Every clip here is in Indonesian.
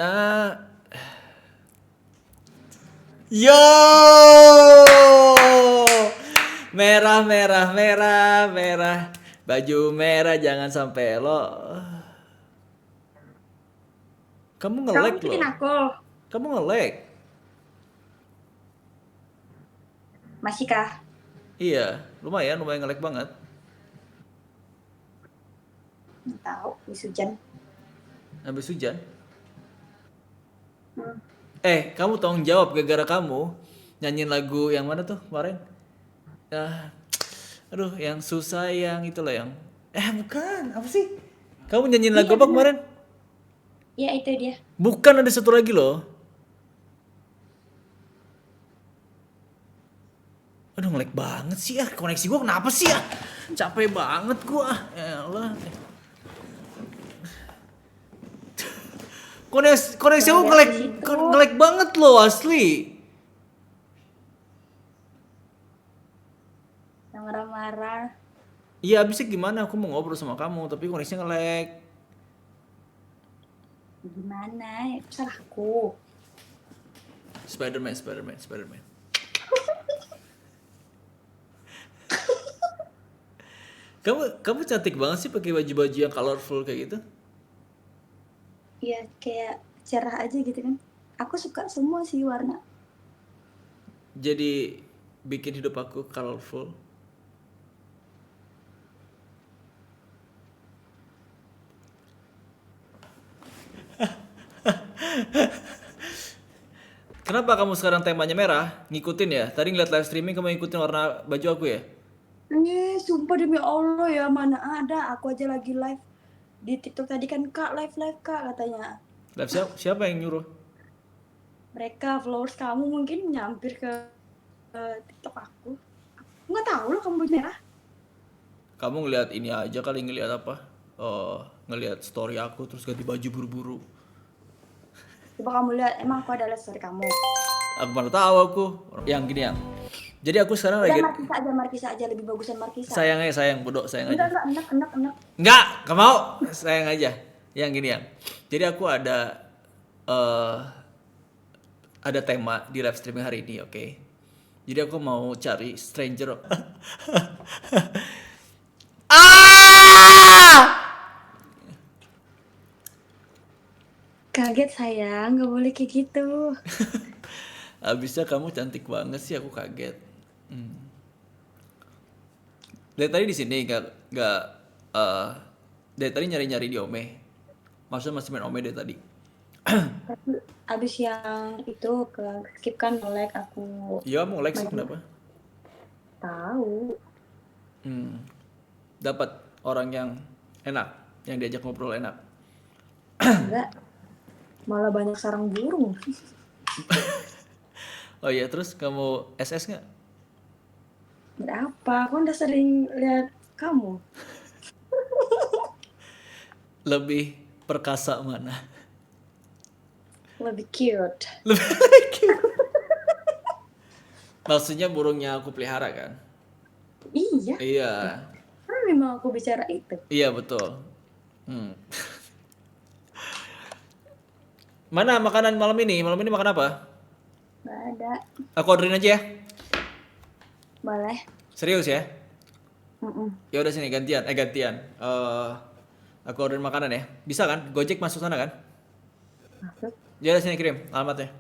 Ah, yo, merah, merah, merah, merah, baju merah jangan sampai lo. Kamu Kamu nge-lag ngikutin loh. aku. Kamu nge-lag. Masih kah? Iya, lumayan, lumayan nge-lag banget. Nggak tahu, wis hujan. Habis hujan. Hmm. Kamu tolong jawab gara-gara kamu nyanyiin lagu yang mana tuh kemarin? Ah, aduh, yang susah yang itu loh yang. Bukan, apa sih? Kamu nyanyiin lagu Iya apa benar. kemarin? Iya itu dia. Bukan, ada satu lagi loh. Aduh, ngelag banget sih ah. Koneksi gua kenapa sih ah? Capek banget gua ah. Ya Allah. Koneksi Jangan aku berak ngelag di situ. ngelag banget loh asli. Jangan marah-marah. Iya, abisnya gimana? Aku mau ngobrol sama kamu, tapi koneksinya ngelag. Gimana? Itu salahku. Spiderman, Spiderman, Spiderman. Kamu cantik banget sih pakai baju-baju yang colorful kayak gitu. Iya kayak cerah aja gitu kan. Aku suka semua sih warna. Jadi bikin hidup aku colorful. Kenapa kamu sekarang temanya merah? Ngikutin ya? Tadi ngeliat live streaming kamu ngikutin warna baju aku ya? Sumpah demi Allah ya, mana ada. Aku aja lagi live di TikTok tadi kan, Kak, live Kak katanya. Live siapa yang nyuruh? Mereka followers kamu mungkin nyampir ke TikTok aku. Nggak tahu loh kamu merah. Kamu ngeliat ini aja kali, ngeliat apa? Ngeliat story aku terus ganti baju buru-buru. Coba kamu lihat, emang aku ada live story kamu. Aku mana tahu aku. Yang gini yang. Jadi aku sekarang Udah lagi Markisa aja lebih bagusan Markisa. sayang bodoh sayang aja. Enggak, enak. Enggak, gak mau. Sayang aja. Yang gini yang. Jadi aku eh ada tema di live streaming hari ini, oke? Jadi aku mau cari stranger. Ah! Kaget sayang, nggak boleh kayak gitu. Abisnya kamu cantik banget sih, aku kaget. Dari tadi di sini nggak eh dari tadi nyari-nyari di Ome. Maksudnya masih main Ome dari tadi. Tapi abis yang itu ke skip kan nge-lag aku Iya, mau like sih banyak kenapa? tahu. Hmm, dapat orang yang enak, yang diajak ngobrol enak. Enggak, malah banyak sarang burung. Oh iya, terus kamu SS nggak? Berapa? Aku udah sering lihat kamu. Lebih perkasa mana? Lebih cute. Lebih cute. Maksudnya burungnya aku pelihara kan? Iya, Iya, kan memang aku bicara itu. iya betul. Hmm. Mana makanan malam ini? Malam ini makan apa? Nggak ada. Aku orderin aja ya. Boleh. Serius ya? Mm-mm. Ya udah sini gantian, gantian. Aku orderin makanan ya. Bisa kan? Gojek masuk sana kan? Masuk. Ya udah sini kirim alamatnya.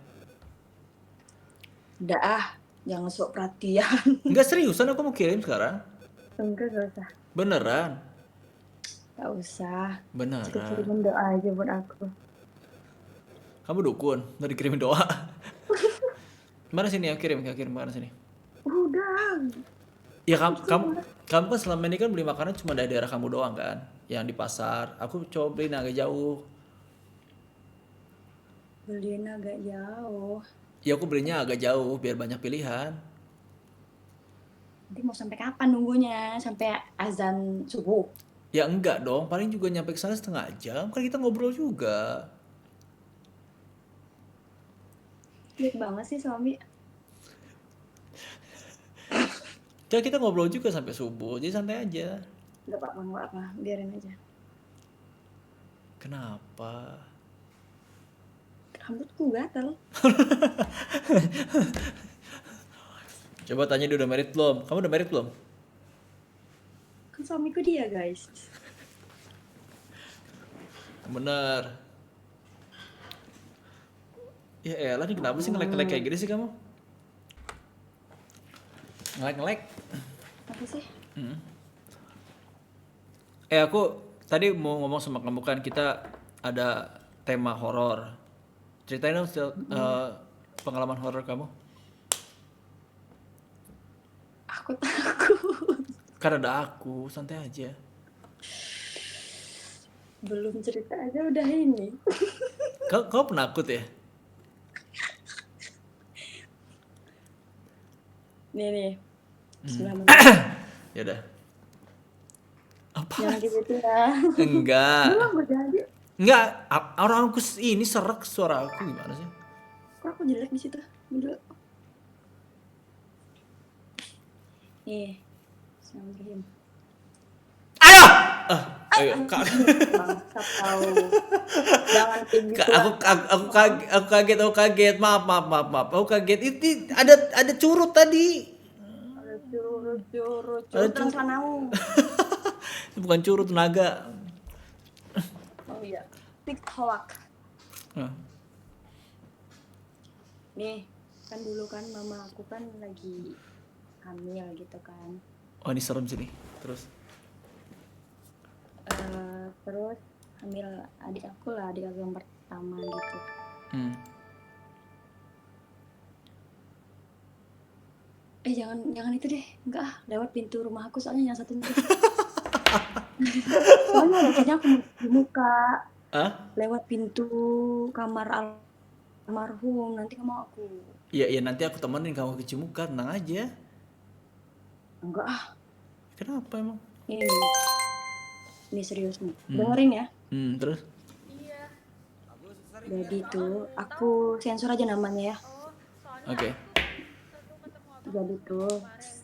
Udah jangan sok perhatian. Enggak, seriusan aku mau kirim sekarang. Enggak, gak usah. Beneran. Gak usah. Cukup Beneran. kirimin doa aja buat aku. Kamu dukun, udah dikirimin doa. Mana sini ya, kirim makanan sini. Udah. Ya Aku kamu, juga kamu, marah. kamu kan selama ini kan beli makanan cuma dari daerah kamu doang kan? Yang di pasar. Aku coba beliin agak jauh. Beliin agak jauh. Ya aku belinya agak jauh biar banyak pilihan. Nanti mau sampai kapan nunggunya? Sampai azan subuh. Ya enggak dong, paling juga nyampe ke sana setengah jam. Kan kita ngobrol juga. Baik banget sih suami. Ya kita ngobrol juga sampai subuh, jadi santai aja. Gak apa-apa. Biarin aja. Kenapa? Rambutku gatal. Coba tanya dia udah married belum? Kamu udah married belum? Kan suamiku dia, guys. Bener. Ya elah nih kenapa sih nge-lag kayak gini sih kamu? Nge-lag. Apa sih? Aku tadi mau ngomong sama kamu kan kita ada tema horor. Ceritain dong pengalaman horor kamu. Aku takut. Kan ada aku, santai aja. Belum cerita aja udah ini. Kau penakut ya? Nih. Sebelah mana? Ya udah. Apa? Jangan gitu ya. Enggak. Belum jadi. Enggak, orang aku ini serak suara aku gimana sih? Kok aku jelek di situ? Dulu. Nih. Bismillahirrahmanirrahim. Ayo! Ayo, Kak. Bangsat tahu. Jangan kayak gitu. Aku kaget. Maaf. Aku kaget. Ini ada curut tadi. Curut Ada terus lanau. Bukan curut, naga. Oh iya. TikTok. Nah, Nih, kan dulu kan mama aku kan lagi hamil gitu kan. oh ini serem sih nih. Terus. Terus hamil adik aku yang pertama gitu. Jangan itu deh, enggak lewat pintu rumah aku soalnya yang satu itu. Soalnya biasanya aku buka lewat pintu kamar almarhum, nanti kamu aku. Iya nanti aku temenin kamu ke Cimuka, tenang aja. Enggak ah. Kenapa emang? Ini serius nih, dengerin ya. Terus? Jadi tuh aku sensor aja namanya ya. Oke. Jadi tuh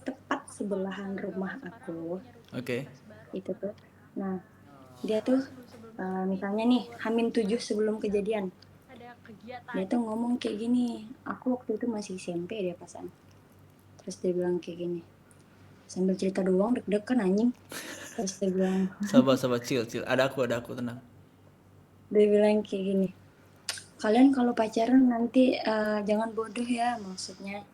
tepat sebelahan rumah aku. Oke. Itu tuh. Nah, dia tuh misalnya nih H-7 sebelum kejadian. Dia tuh ngomong kayak gini. Aku waktu itu masih SMP dia pasan. Terus dia bilang kayak gini. Sambil cerita doang deg-degan anjing. Terus dia bilang, Sabar chill. Ada aku tenang. dia bilang kayak gini. Kalian kalau pacaran nanti jangan bodoh ya, maksudnya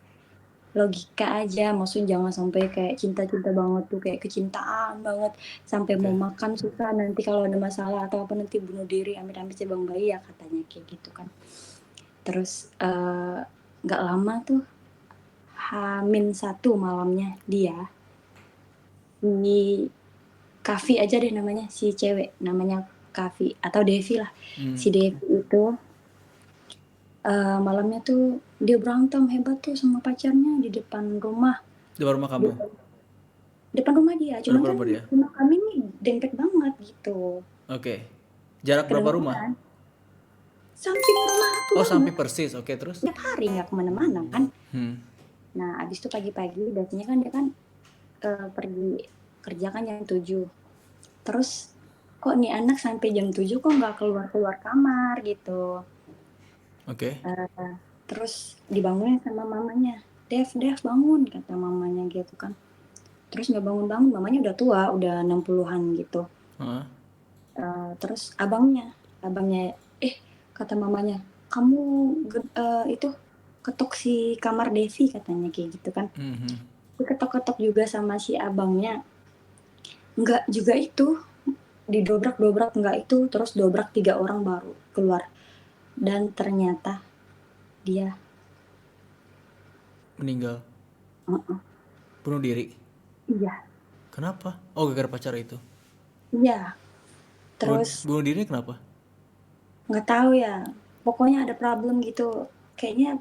logika aja, maksudnya jangan sampai kayak cinta-cinta banget tuh, kayak kecintaan banget sampai mau makan susah, nanti kalau ada masalah atau apa nanti bunuh diri, amit-amit cabang bayi ya katanya kayak gitu kan. Terus nggak lama tuh H-1 malamnya dia di Kavi aja deh namanya, si cewek namanya Kavi atau Devi lah. Si Devi itu malamnya tuh dia berantem hebat tuh sama pacarnya di depan rumah. Depan rumah kamu? Depan rumah dia, cuma kan rumah kami nih dempet banget gitu. Oke. Jarak berapa rumah? Samping rumah aku. Oh samping persis, oke terus? Tiap hari nggak kemana-mana kan. Nah abis itu pagi-pagi biasanya kan dia kan pergi kerja kan jam 7. Terus kok nih anak sampai jam 7 kok nggak keluar kamar gitu. Oke. Terus dibangunin sama mamanya. Dev bangun kata mamanya gitu kan. Terus nggak bangun, mamanya udah tua, udah 60-an gitu. Terus abangnya kata mamanya, kamu itu ketok si kamar Devi katanya kayak gitu kan. Ketok-ketok juga sama si abangnya. Enggak juga itu, didobrak enggak itu, terus dobrak 3 orang baru keluar. Dan ternyata dia meninggal. Bunuh diri? Iya. Kenapa? Oh gara-gara pacar itu? Iya. Terus bunuh dirinya kenapa? Nggak tahu ya. Pokoknya ada problem gitu. Kayaknya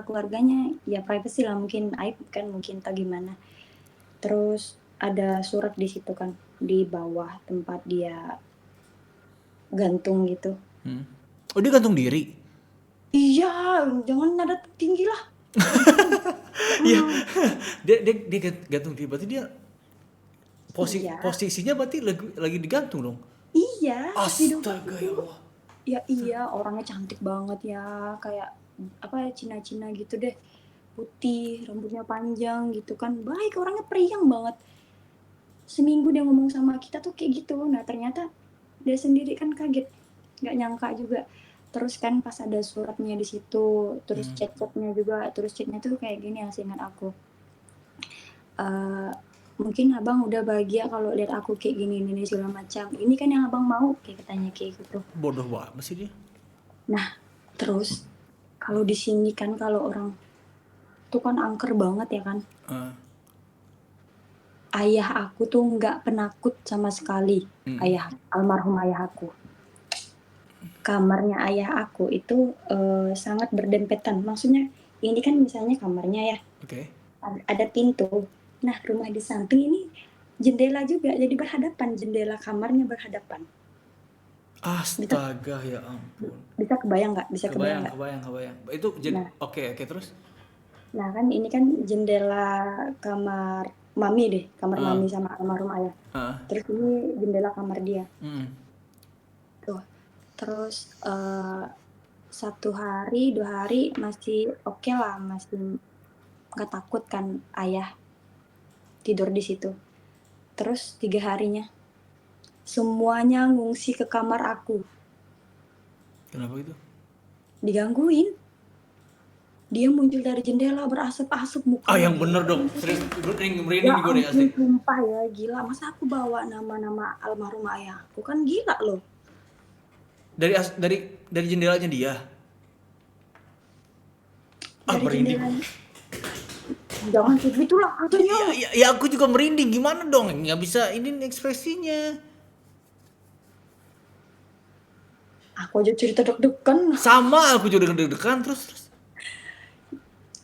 keluarganya ya privacy lah, mungkin aib kan, mungkin tak gimana. Terus ada surat di situ kan, di bawah tempat dia gantung gitu. Oh dia gantung diri? Iya, jangan nada tinggi lah. Iya. Dia gantung diri, berarti dia posisinya berarti lagi digantung dong? Iya. Astaga ya Allah. Ya iya, orangnya cantik banget ya, kayak apa ya, Cina-Cina gitu deh. Putih, rambutnya panjang gitu kan. Baik, orangnya periang banget. Seminggu dia ngomong sama kita tuh kayak gitu. Nah, ternyata dia sendiri kan kaget. Nggak nyangka juga. Terus kan pas ada suratnya di situ, terus Hmm. chat-chatnya juga, terus chatnya tuh kayak gini yang seingat aku. Eh, mungkin abang udah bahagia kalau lihat aku kayak gini ini segala macam. Ini kan yang abang mau, kayak katanya kayak gitu. Bodoh banget sih dia. Nah, terus kalau di sini kan kalau orang tuh kan angker banget ya kan. Ah, Ayah aku tuh nggak penakut sama sekali. mm, Ayah, almarhum ayah aku. Kamarnya ayah aku itu sangat berdempetan. Maksudnya ini kan misalnya kamarnya ya, oke. ada pintu. Nah, rumah di samping ini jendela juga, jadi berhadapan, jendela kamarnya berhadapan. Bisa Astaga, ya ampun. bisa kebayang nggak? Bisa kebayang Kebayang, nggak? kebayang, kebayang. Itu Nah, oke, oke, terus? nah kan ini kan jendela kamar mami deh, kamar Ah, mami sama almarhum ayah. ah, Terus ini jendela kamar dia. mm, Tuh. Terus 1 hari 2 hari masih oke lah, masih nggak takut kan ayah tidur di situ. Terus 3 harinya semuanya ngungsi ke kamar aku, kenapa gitu? digangguin. Dia muncul dari jendela berasap-asap, Ah, mukanya yang bener biru. dong. Serius, Ya merinding gue nih ampun, asli. sumpah ya, gila. Masa aku bawa nama-nama almarhum ayahku, kan gila loh. Dari jendelanya dia. Ah, Dari merinding. jendela, jangan kayak gitulah katanya. Ya, ya, ya aku juga merinding. Gimana dong? Nggak bisa ini ekspresinya. Aku aja cerita deg-degan. Sama, aku juga deg-degan terus.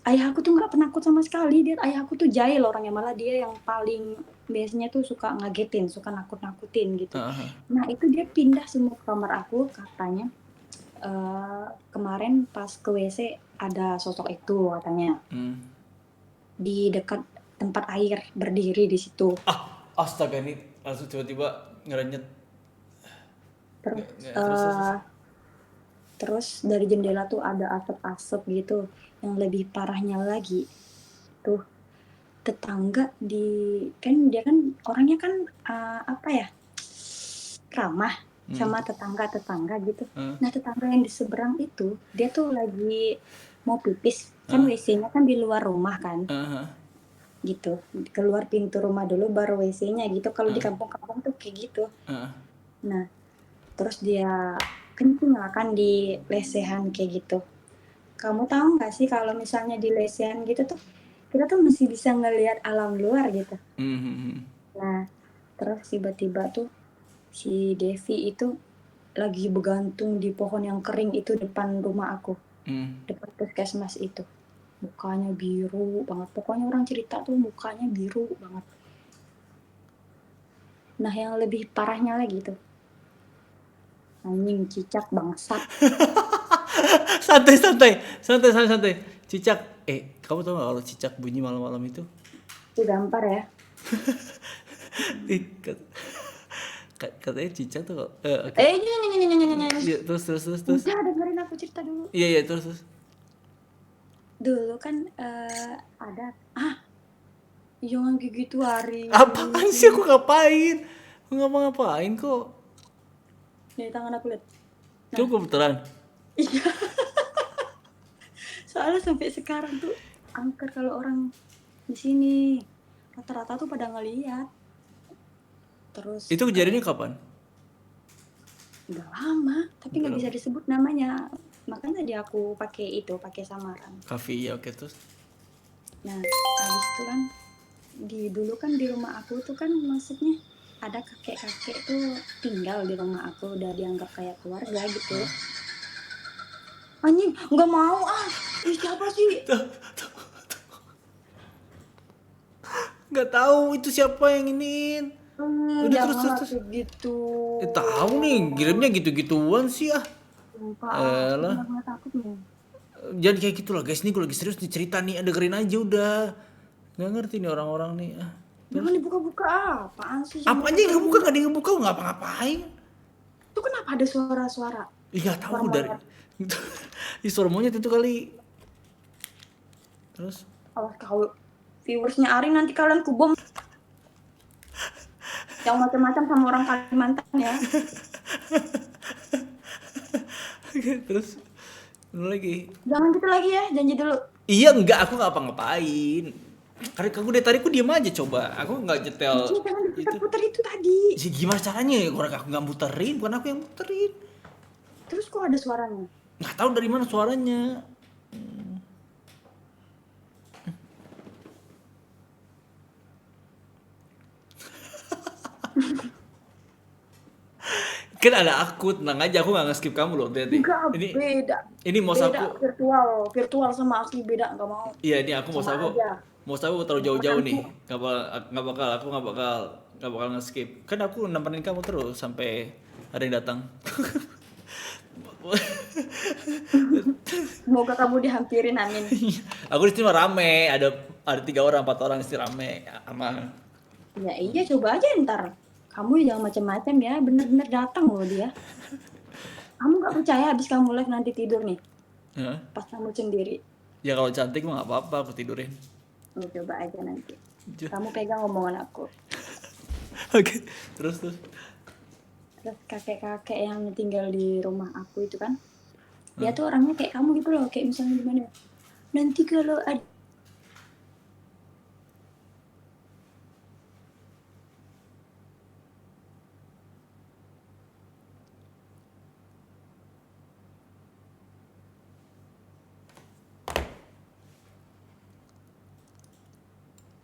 Ayah aku tuh nggak penakut sama sekali. Dia ayah aku tuh jahil orangnya, malah dia yang paling biasanya tuh suka ngagetin, suka nakut-nakutin gitu. Ah, ah, Nah, itu dia pindah semua ke kamar aku katanya. Kemarin pas ke WC ada sosok itu katanya hmm. di dekat tempat air berdiri di situ. Astaga, ini langsung tiba-tiba ngerenyet. Terus Terus. eh, terus dari jendela tuh ada asap-asap gitu. Yang lebih parahnya lagi tuh tetangga di, kan dia kan orangnya kan apa ya, ramah Hmm. sama tetangga-tetangga gitu. Ah, Nah, tetangga yang di seberang itu dia tuh lagi mau pipis, kan ah, WC-nya kan di luar rumah kan, ah, gitu. Keluar pintu rumah dulu baru WC-nya gitu. Kalau di ah, kampung-kampung tuh kayak gitu. ah. Nah, terus dia kencing lah kan di lesehan kayak gitu. Kamu tahu nggak sih kalau misalnya di lesehan gitu tuh kita tuh masih bisa ngelihat alam luar gitu. Hmm, hmm, hmm. Nah, terus tiba-tiba tuh si Devi itu lagi bergantung di pohon yang kering itu depan rumah aku, Hmm. depan puskesmas itu. Mukanya biru banget. Pokoknya orang cerita tuh mukanya biru banget. Nah, yang lebih parahnya lagi tuh, anjing cicak bangsat. Santai, santai, santai, santai, santai. Cicak. Kamu tahu nggak kalau cicak bunyi malam-malam itu? Itu gampar ya. Ih, katanya cicak tuh. Oke. Eh, nyanyi. Iya, terus, terus, terus, terus. Udah dengerin aku cerita dulu. Iya, iya, terus, terus. Dulu kan ada, jangan kayak gitu Ari. Apaan sih, aku ngapain? Aku ngapa-ngapain kok. Dari tangan aku lihat. Itu Nah, kebetulan. iya. Soalnya sampai sekarang tuh angker kalau orang di sini rata-rata tuh pada ngeliat. Terus Itu kejadiannya kapan? udah lama, tapi Udah nggak bisa lama. disebut namanya. Makanya dia aku pakai itu, pakai samaran. Kafe, ya, oke, terus. Nah, habis itu kan dulu kan di rumah aku tuh kan maksudnya ada kakek-kakek tuh tinggal di rumah aku, udah dianggap kayak keluarga gitu. Hah? Anjing, nggak mau siapa sih? Nggak tahu itu siapa yang iniin. Udah, terus, terus, Janganlah terus. kayak gitu. Tahu nih, kirimnya gitu-gituan sih ah. Sumpah, aku Elah. benar-benar takut nih. Jangan kayak gitu lah guys, nih gue lagi serius nih cerita nih, dengerin aja udah. Nggak ngerti nih orang-orang nih. Jangan Terus dibuka-buka, apaan sih, jangan apa aja yang buka-buka. ngebuka, nggak ada yang ngebuka, ngapa-ngapain. Itu kenapa ada suara-suara? Ih, nggak Suara tahu dari monyet. Ih, suara monyet itu kali. Terus Awas kau viewersnya Aring nanti kalian kubom yang macam-macam sama orang Kalimantan ya. terus mana lagi? Jangan gitu lagi ya, janji dulu. Iya enggak, aku nggak apa-ngapain. Karena aku dari tadi aku diem aja coba. Aku nggak Iya, nyetel jangan itu. diputar-putar itu tadi. Ya, gimana caranya ya? Orang aku nggak muterin, bukan aku yang muterin. Terus kok ada suaranya? Nggak tahu dari mana suaranya. Kan ada aku, tenang aja, aku nggak nge-skip kamu loh, hati-hati. Enggak, Ini beda. ini mau Beda aku, virtual. Virtual sama asli beda, nggak mau. iya ini aku Sama aja. mau aku taruh Sama jauh-jauh nih. hantu. Aku nggak bakal nge-skip. Kan aku nemenin kamu terus sampai ada yang datang. Semoga kamu dihampirin, amin. Aku di sini mah rame, ada 3 orang 4 orang di sini rame, aman. Ya iya, coba aja ntar. Kamu jangan macam-macam ya, bener-bener datang loh dia. Kamu nggak percaya habis kamu live nanti tidur nih, Hah? pas kamu sendiri. Ya kalau cantik mah nggak apa-apa, aku tidurin. Coba aja nanti. Kamu pegang omongan aku. Oke, terus. Terus kakek-kakek yang tinggal di rumah aku itu kan, dia Hah? tuh orangnya kayak kamu gitu loh, kayak misalnya gimana? Nanti kalau ada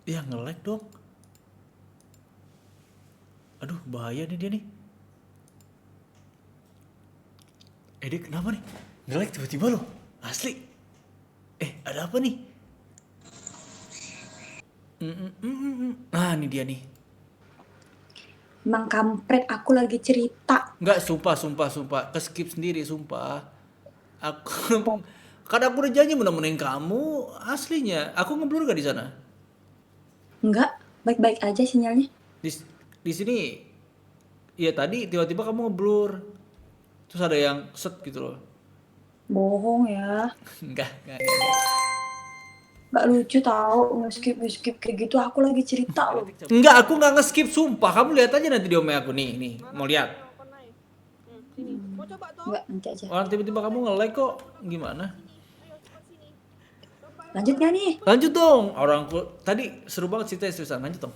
Ya nge-lag dong. Aduh, bahaya nih dia nih. Dia kenapa nih? Nge-lag tiba-tiba loh. Asli. Ada apa nih? Nah, ini dia nih. Emang kampret, aku lagi cerita. Enggak, sumpah. Ke-skip sendiri, sumpah. Aku kan aku udah janji mau nemenin kamu aslinya. Aku ngeblur gak di sana? Enggak, baik-baik aja sinyalnya. Di di sini ya tadi tiba-tiba kamu ngeblur. Terus ada yang set gitu loh. Bohong ya. Enggak. Gak lucu tau, nge-skip kayak gitu. Aku lagi cerita loh. Enggak, aku nggak nge-skip sumpah. Kamu lihat aja nanti di ome aku nih, mau lihat. Enggak, nanti aja. Orang tiba-tiba kamu nge-like kok, gimana? Lanjut gak nih? Lanjut dong, orangku tadi seru banget cerita seriusan, lanjut dong.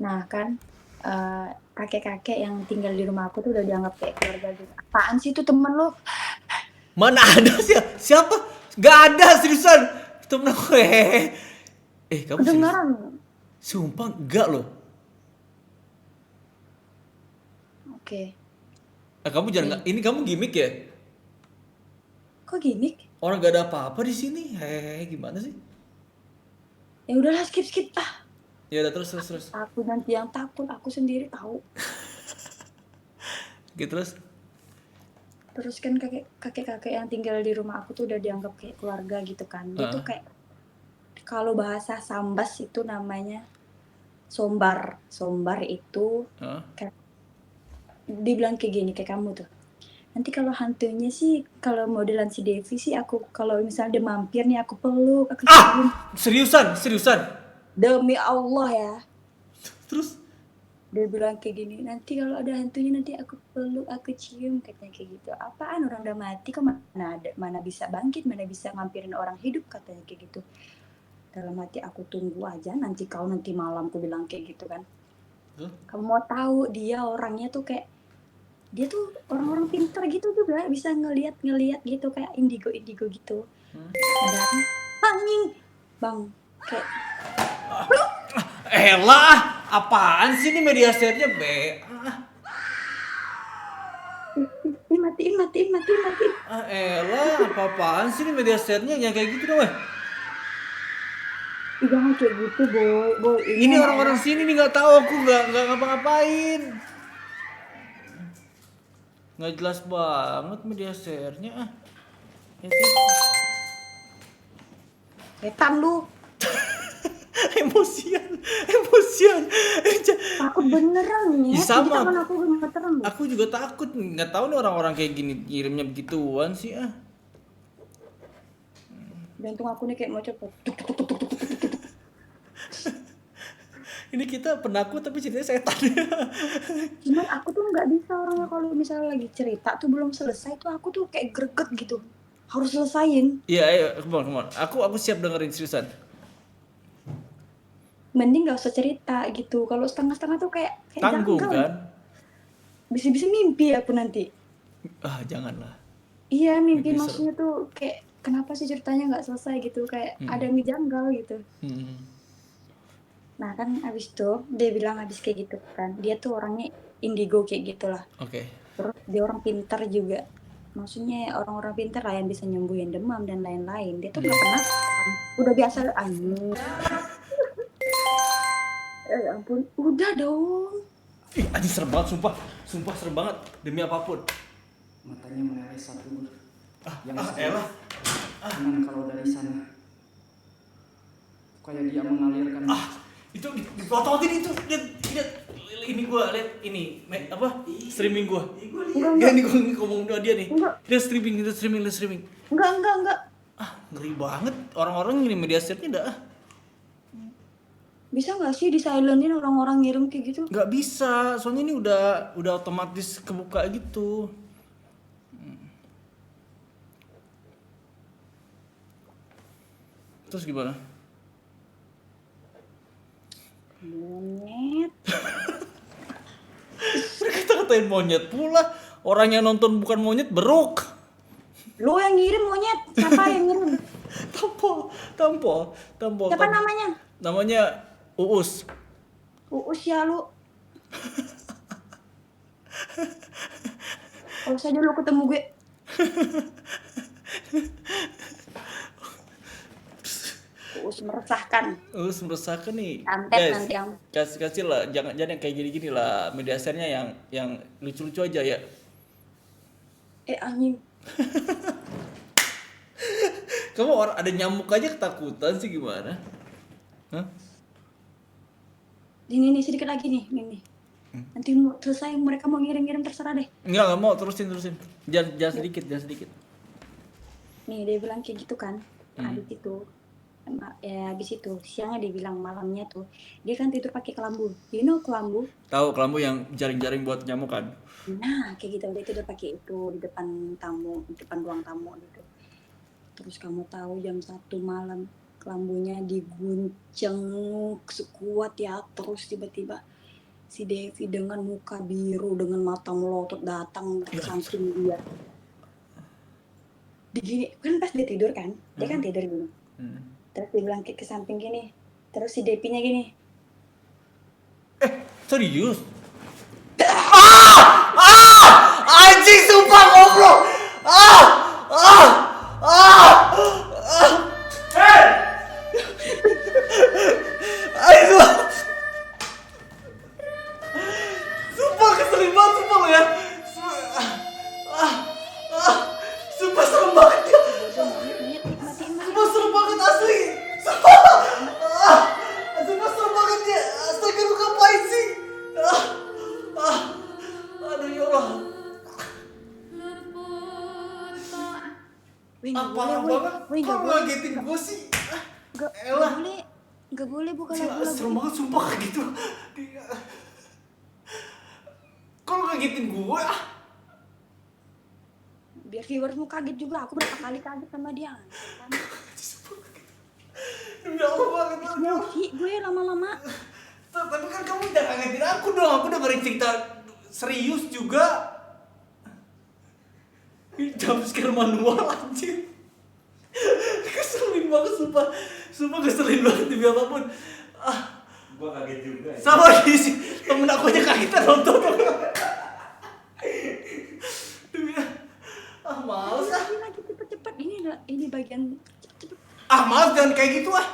Nah kan, kakek-kakek yang tinggal di rumah aku tuh udah dianggap kayak keluarga gitu. Apaan sih itu temen lo? Mana ada sih? Siapa? Gak ada seriusan. Temen aku kamu serius? Kedengaran. Sumpah enggak loh. Oke. Kamu jangan ini kamu gimmick ya? Kok gimmick? Orang gak ada apa-apa di sini. Gimana sih? Ya udahlah, skip ah. Ya udah terus. Aku nanti yang takut, aku sendiri tahu. Gitu terus. Terus kan kakek-kakek yang tinggal di rumah aku tuh udah dianggap kayak keluarga gitu kan. Dia tuh kayak kalau bahasa Sambas itu namanya sombar. Sombar itu kayak dibilang kayak gini kayak kamu tuh. Nanti kalau hantunya sih, kalau modelan si Devi sih aku kalau misalnya dia mampir nih aku peluk, aku cium. Seriusan. Demi Allah ya. Terus Dia bilang kayak gini, nanti kalau ada hantunya nanti aku peluk, aku cium, katanya kayak gitu. Apaan, orang udah mati kok mana bisa bangkit, mana bisa ngampirin orang hidup, katanya kayak gitu. Dalam hati aku tunggu aja nanti malam, aku bilang kayak gitu kan. Kamu mau tahu dia orangnya tuh kayak dia tuh orang-orang pintar gitu juga, bisa ngelihat gitu kayak indigo gitu. Ada anjing bang kayak Elah, apaan sih ini media share-nya, Be? matiin. Elah, apaan sih ini media share-nya yang kayak gitu dong, weh. Jangan kayak gitu, boy. Ini orang-orang sini nih nggak tahu aku nggak ngapa-ngapain. Nggak jelas banget media share-nya ah. Setan lu. Emosian, emosian. Takut beneran Ih, nih. Jadi sama. tangan aku gemeteran loh. Aku juga takut, nggak tahu nih orang-orang kayak gini kirimnya begituan sih ah. Jantung aku nih kayak mau cepet. Ini kita penakut tapi ceritanya setan. Cuman aku tuh nggak bisa orangnya kalau misalnya lagi cerita tuh belum selesai tuh aku tuh kayak greget gitu. Harus selesain. Iya, ayo, come on. Aku siap dengerin seriusan. Mending nggak usah cerita gitu. Kalau setengah-setengah tuh kayak Tanggung janggal. kan? Bisa-bisa mimpi aku nanti. Ah, janganlah. Iya, mimpi Mimpi maksudnya tuh kayak kenapa sih ceritanya nggak selesai gitu, kayak ada yang janggal gitu. Hmm. Nah kan abis itu dia bilang habis kayak gitu kan, dia tuh orangnya indigo kayak gitulah. Oke. Terus dia orang pintar juga. Maksudnya orang-orang pintar lah yang bisa nyembuhin demam dan lain-lain. Dia tuh nggak pernah udah biasa anjing. Ya ampun, udah dong. Ih, anjing serem banget, sumpah. Sumpah serem banget demi apapun. Matanya meneleh satu yang Elah. kanan kalau dari sana. Kayak dia mengalirkan. Itu dipototin itu. Lihat ini gua lihat ini apa? Streaming gua. Enggak nih gua ngomong sama dia nih. Enggak. Dia streaming. Enggak. Ngeri banget orang-orang ngirim media setnya dah. Bisa nggak sih di silentin orang-orang ngirim kayak gitu? Nggak bisa, soalnya ini udah otomatis kebuka gitu. Terus gimana? Monyet. Kata-katain monyet pula. Orang yang nonton bukan monyet beruk. Lu yang ngirim monyet, siapa yang ngirim? Tampol. Siapa namanya? Namanya Uus. Uus ya lu. Kalau saja lu ketemu gue. Uus meresahkan. Uus meresahkan nih. Santet Guys, nanti kamu. kasih lah, jangan yang kayak gini-gini lah. Media setnya yang lucu-lucu aja ya. Anjing. Kamu orang ada nyamuk aja ketakutan sih gimana? Hah? Ini sedikit lagi nih. Nanti mau selesai mereka mau ngirim terserah deh. Enggak mau, terusin. Jangan sedikit. Nih dia bilang kayak gitu kan. Habis itu habis itu siangnya dia bilang malamnya tuh dia kan tidur pakai kelambu. You know kelambu? Tahu kelambu yang jaring-jaring buat nyamuk kan? Nah kayak gitu dia tidur pakai itu di depan ruang tamu gitu. Terus kamu tahu jam 1 malam kelambunya digunceng sekuat ya, terus tiba-tiba si Devi dengan muka biru dengan mata melotot datang ke samping dia. Begini kan pas dia tidur kan, dia kan tidur gini. Terus dia bilang ke samping gini, terus si Devinya gini. Serius? Anjing sumpah goblok. Ayo. Sumpah keselin banget sumpah lo ya. Sumpah serem banget ya. Sumpah serem banget asli. Sumpah serem banget ya. Astaga lu ngapain sih? Aduh ya Allah. Parah banget. Kok ngagetin gue sih? Gak boleh buka lagu. Serem banget sumpah kayak gitu. Kok lu ngagetin gue? Biar viewersmu kaget juga, aku berapa kali kaget sama dia. Demi Allah banget. Emosi gue lama-lama. Tapi kan kamu jangan ngagetin aku dong. Aku dengerin cerita serius juga. Jumpscare manual anjir. Keselin banget sumpah. Sumpah keselin banget demi apapun. Gua kaget juga. Sama lagi sih. Temen aku aja kagetan nonton. Demi males ah. Lagi cepet-cepet ini bagian cepet. Males jangan kayak gitu ah.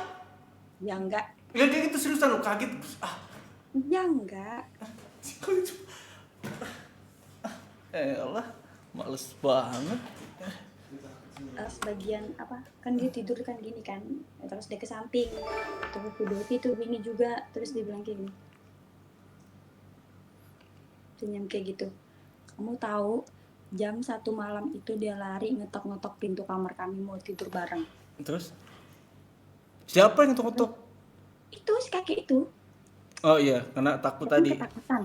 Ya enggak. Ya kayak gitu seriusan lu kaget. Ya enggak. Allah, males banget. sebagian apa kan dia tidur kan gini kan, terus dia ke samping, terus Devi tuh gini juga, terus dia bilang kayak gini, senyum kayak gitu. Kamu tahu jam 1 malam itu dia lari ngetok-ngetok pintu kamar kami mau tidur bareng. Terus siapa yang ngetok-ngetok? Itu si kakek itu. Oh iya, karena takut Dia kan tadi. ketakutan.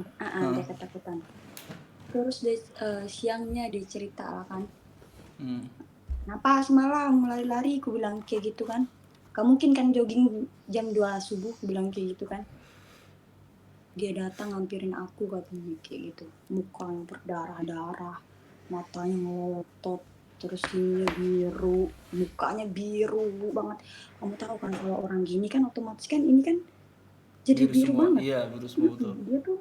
Dia ketakutan. Terus dia, siangnya dia cerita lah kan. Kenapa semalam lari-lari? Aku bilang kayak gitu kan. Gak mungkin kan jogging jam 2 subuh, aku bilang kayak gitu kan. Dia datang ngampirin aku katanya kayak gitu. Mukanya berdarah-darah, matanya ngelotot, terus ininya biru, mukanya biru banget. Kamu tahu kan kalau orang gini kan otomatis kan ini kan jadi biru semua. banget. Iya, biru semua betul. Dia tuh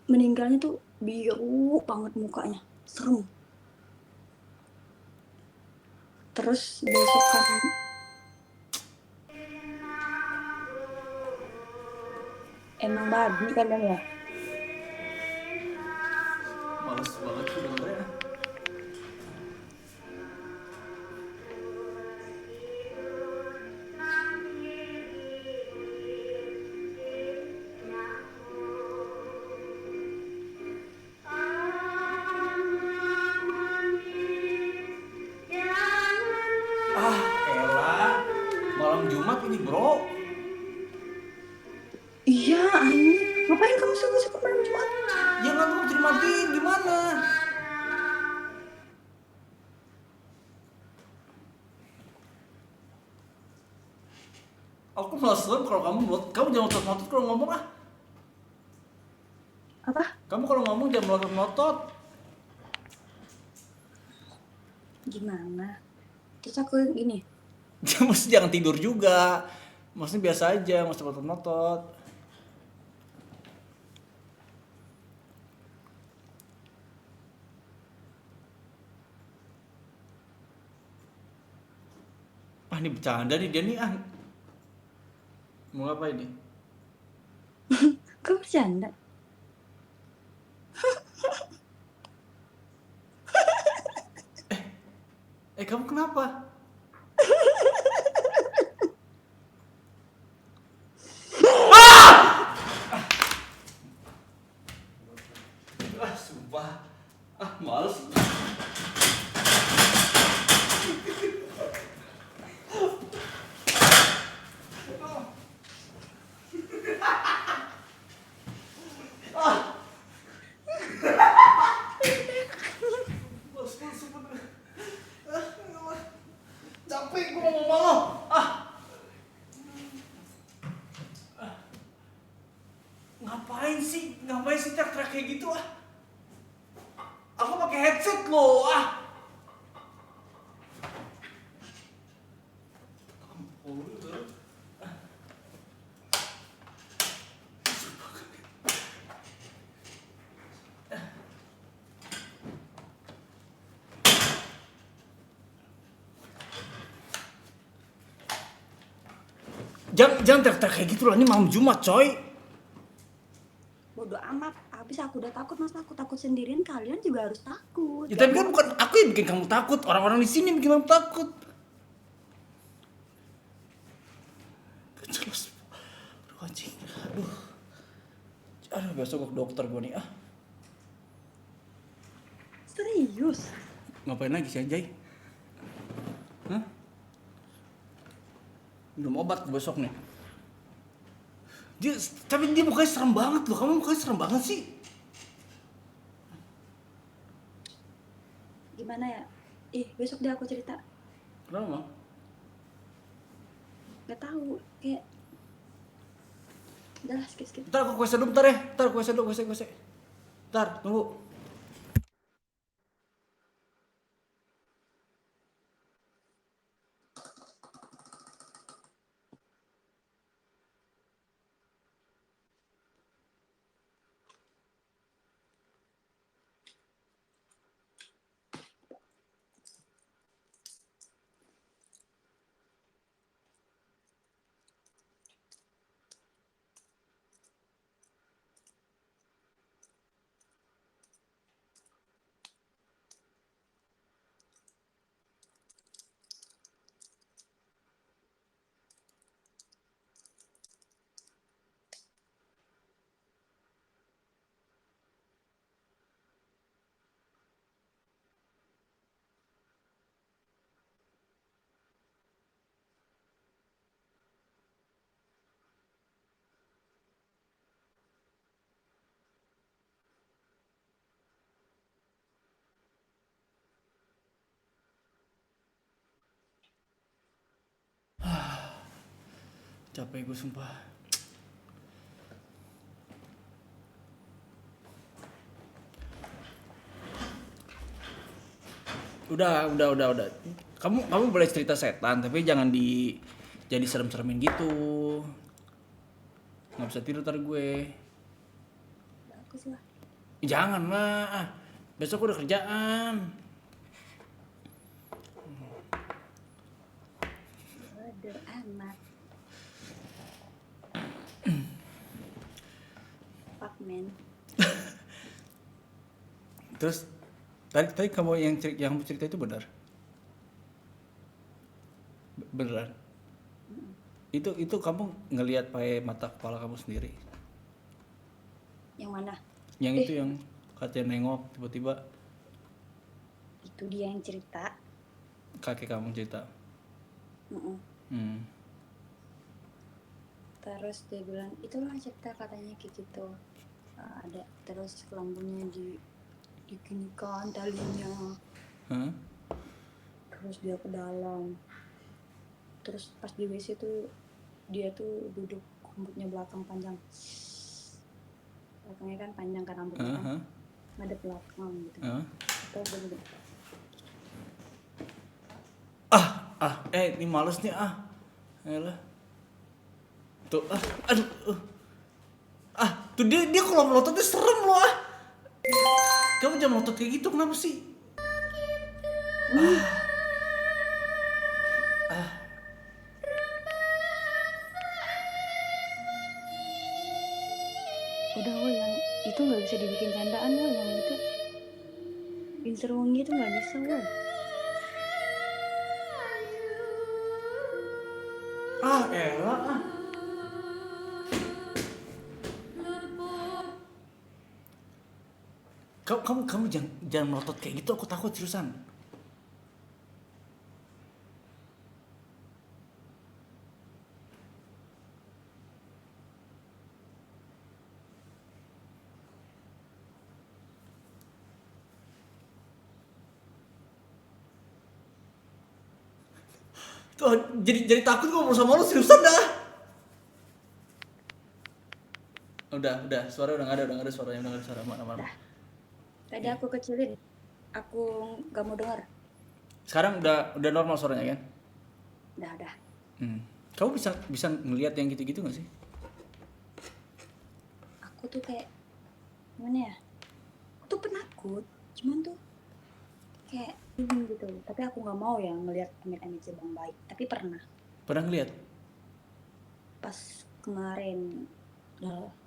meninggalnya tuh biru banget mukanya, serem. Terus besok kan emang babi kadang ya. Males banget sih dengernya. Elah, malam Jumat ini bro. Iya, anjir. Ngapain kamu subuh-subuh malam Jumat? Ya nggak tuh bisa dimatiin gimana? Aku malah serem kalau kamu jangan ngotot-ngotot kalau ngomong ah. Apa? Kamu kalau ngomong jangan melotot-melotot. Gimana? Terus aku gini, Maksudnya jangan tidur juga. Maksudnya biasa aja, nggak usah melotot-melotot. Ah ini bercanda nih dia nih ah. Mau ngapain nih? kamu bercanda? Kamu kenapa? Sumpah. Males. Capek gue ngomong sama lo. Ngapain sih teriak-teriak kayak gitu ah? Aku pakai headset loh ah. Jangan teriak-teriak kayak gitu lah, ini malam Jumat coy. Bodoh amat. Habis aku udah takut, masa aku takut sendirian, kalian juga harus takut. Ya tapi kan bukan aku yang bikin kamu takut, orang-orang di sini yang bikin kamu takut. Jelas. Aduh anjing. Aduh besok ke dokter gue nih ah. Serius? Ngapain lagi sih anjay? Hah? Minum obat besok nih. Tapi dia mukanya serem banget loh. Kamu mukanya serem banget sih. Gimana ya? Besok deh aku cerita. Kenapa? Gak tahu, kayak udah lah, skip. Ntar aku kuasa dulu bentar ya. Ntar kuasa dulu. Ntar, tunggu. Capek gue sumpah. Udah. Kamu boleh cerita setan, tapi jangan jadi serem-seremin gitu. Nggak bisa tidur ntar gue. Bagus lah. Jangan lah. Besok udah kerjaan. Bodoh amat. Fuck man. Terus tadi kamu yang cerita itu benar? Beneran? Itu kamu ngelihat pakai mata kepala kamu sendiri? Yang mana? Yang itu yang katanya nengok tiba-tiba Itu dia yang cerita. kakek kamu cerita. Mm-mm. Terus dia bilang itulah cerita katanya kayak gitu. Ada terus lambungnya diginikan talinya. Hah? Terus dia ke dalam. Terus pas di WC tuh dia tuh duduk rambutnya belakang panjang. Belakangnya kan panjang kan rambutnya kan. Hah? Ngadep belakang gitu. Hah? Terus dia bilang, Ini males nih Ayolah. Tuh, aduh. Tuh dia kalau melototnya serem loh Kamu jangan melotot kayak gitu, kenapa sih? udah woy yang itu nggak bisa dibikin candaan woy, yang itu pincer wangi itu nggak bisa woy. Elah Kamu jangan melotot kayak gitu, aku takut seriusan. Tuh, jadi takut ngomong sama lu seriusan dah. Udah, suara udah nggak ada suaranya, udah nggak ada suara mana. Tadi aku kecilin, aku nggak mau dengar. Sekarang udah normal suaranya kan? Udah. Kamu bisa ngelihat yang gitu-gitu nggak sih? Aku tuh kayak gimana ya? Aku tuh penakut, cuman tuh kayak bingung gitu. Tapi aku nggak mau ya ngelihat amit-amit si Bang Baik. Tapi pernah Pernah ngeliat? pas kemarin.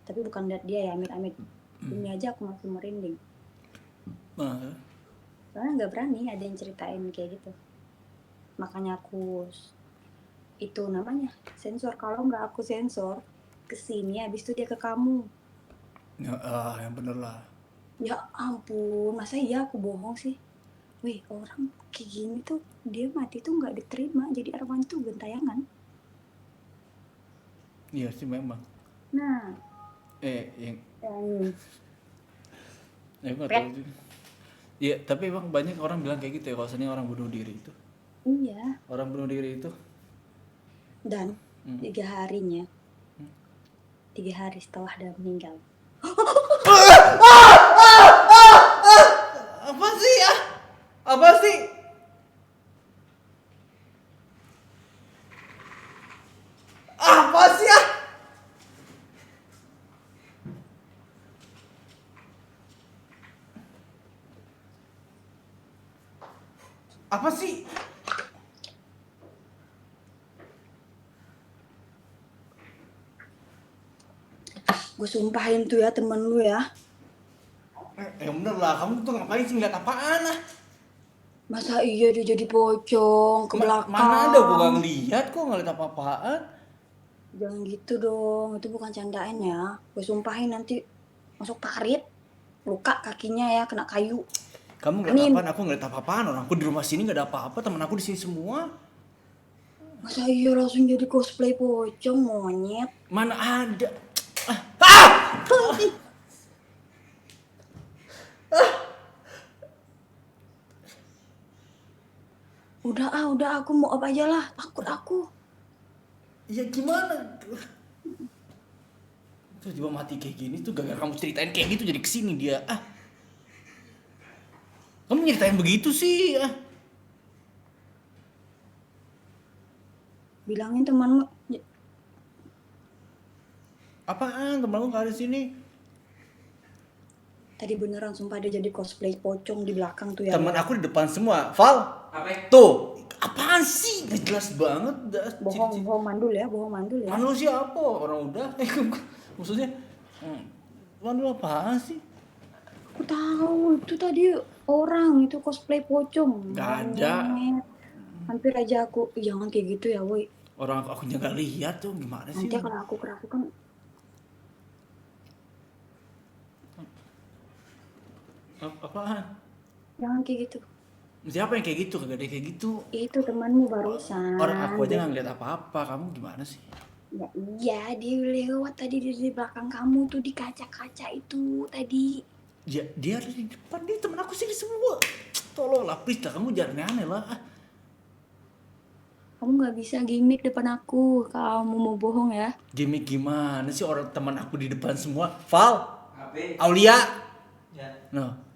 Tapi bukan lihat dia ya amit-amit. Ini aja aku masih merinding. Soalnya nggak berani ada yang ceritain kayak gitu. Makanya aku itu namanya sensor. Kalau nggak aku sensor kesini, habis itu dia ke kamu. Yang bener lah. Ya ampun, masa iya aku bohong sih? Wih, orang kayak gini tuh dia mati tuh nggak diterima, jadi arwahnya tuh gentayangan. Iya sih memang. Nah, Yang nggak Pet. tahu juga. Iya, tapi emang banyak orang bilang kayak gitu ya, kalau seandainya orang bunuh diri itu. Iya. Orang bunuh diri itu. Dan 3 harinya, 3 hari setelah dia meninggal. Apa sih ya? Apa sih? Apa sih ya? Apa sih? Gue sumpahin tuh ya temen lu ya. Bener lah, kamu tuh ngapain sih, ngeliat apaan lah? Masa iya dia jadi pocong ke belakang? Mana ada, gue gak ngeliat kok, ngeliat apa-apaan. Jangan gitu dong, itu bukan candaan ya. Gue sumpahin nanti masuk parit, luka kakinya ya, kena kayu. Kamu ngeliat apaan? Aku ngeliat apa-apaan. Orang aku di rumah sini gak ada apa-apa, temen aku di sini semua. Masa iya langsung jadi cosplay pocong, monyet? Mana ada? Udah aku mau apa aja lah, takut aku. Ya gimana? Tiba-tiba mati kayak gini tuh gara-gara kamu ceritain kayak gitu jadi kesini dia. Kamu nyeritain begitu sih. Bilangin temanmu. Apaan temen lu gak ada sini? Tadi beneran sumpah dia jadi cosplay pocong di belakang tuh ya. Temen lo. aku di depan semua. Val, Apa? tuh apaan sih? Gak jelas banget. Bohong mandul ya, bohong mandul ya. Mandul siapa? Orang udah. Maksudnya, mandul apaan sih? Aku tahu itu tadi orang itu cosplay pocong. Gak ada. Monyet. Hampir aja aku jangan kayak gitu ya, woi. Orang aku nggak lihat tuh gimana sih? Nanti kalau aku kerasukan Apaan? jangan kayak gitu. Siapa yang kayak gitu? Kagak ada yang kayak gitu. Itu temanmu barusan. Orang aku aja nggak ngeliat apa-apa. Kamu gimana sih? Ya, iya, dia lewat tadi di belakang kamu tuh di kaca-kaca itu tadi. Dia ada di depan. Dia temen aku sini semua. Tolonglah, please lah. Kamu jangan aneh lah. Kamu nggak bisa gimmick depan aku. Kamu mau bohong ya? Gimik gimana sih orang teman aku di depan semua? Val, Apa? Aulia. Ya. No.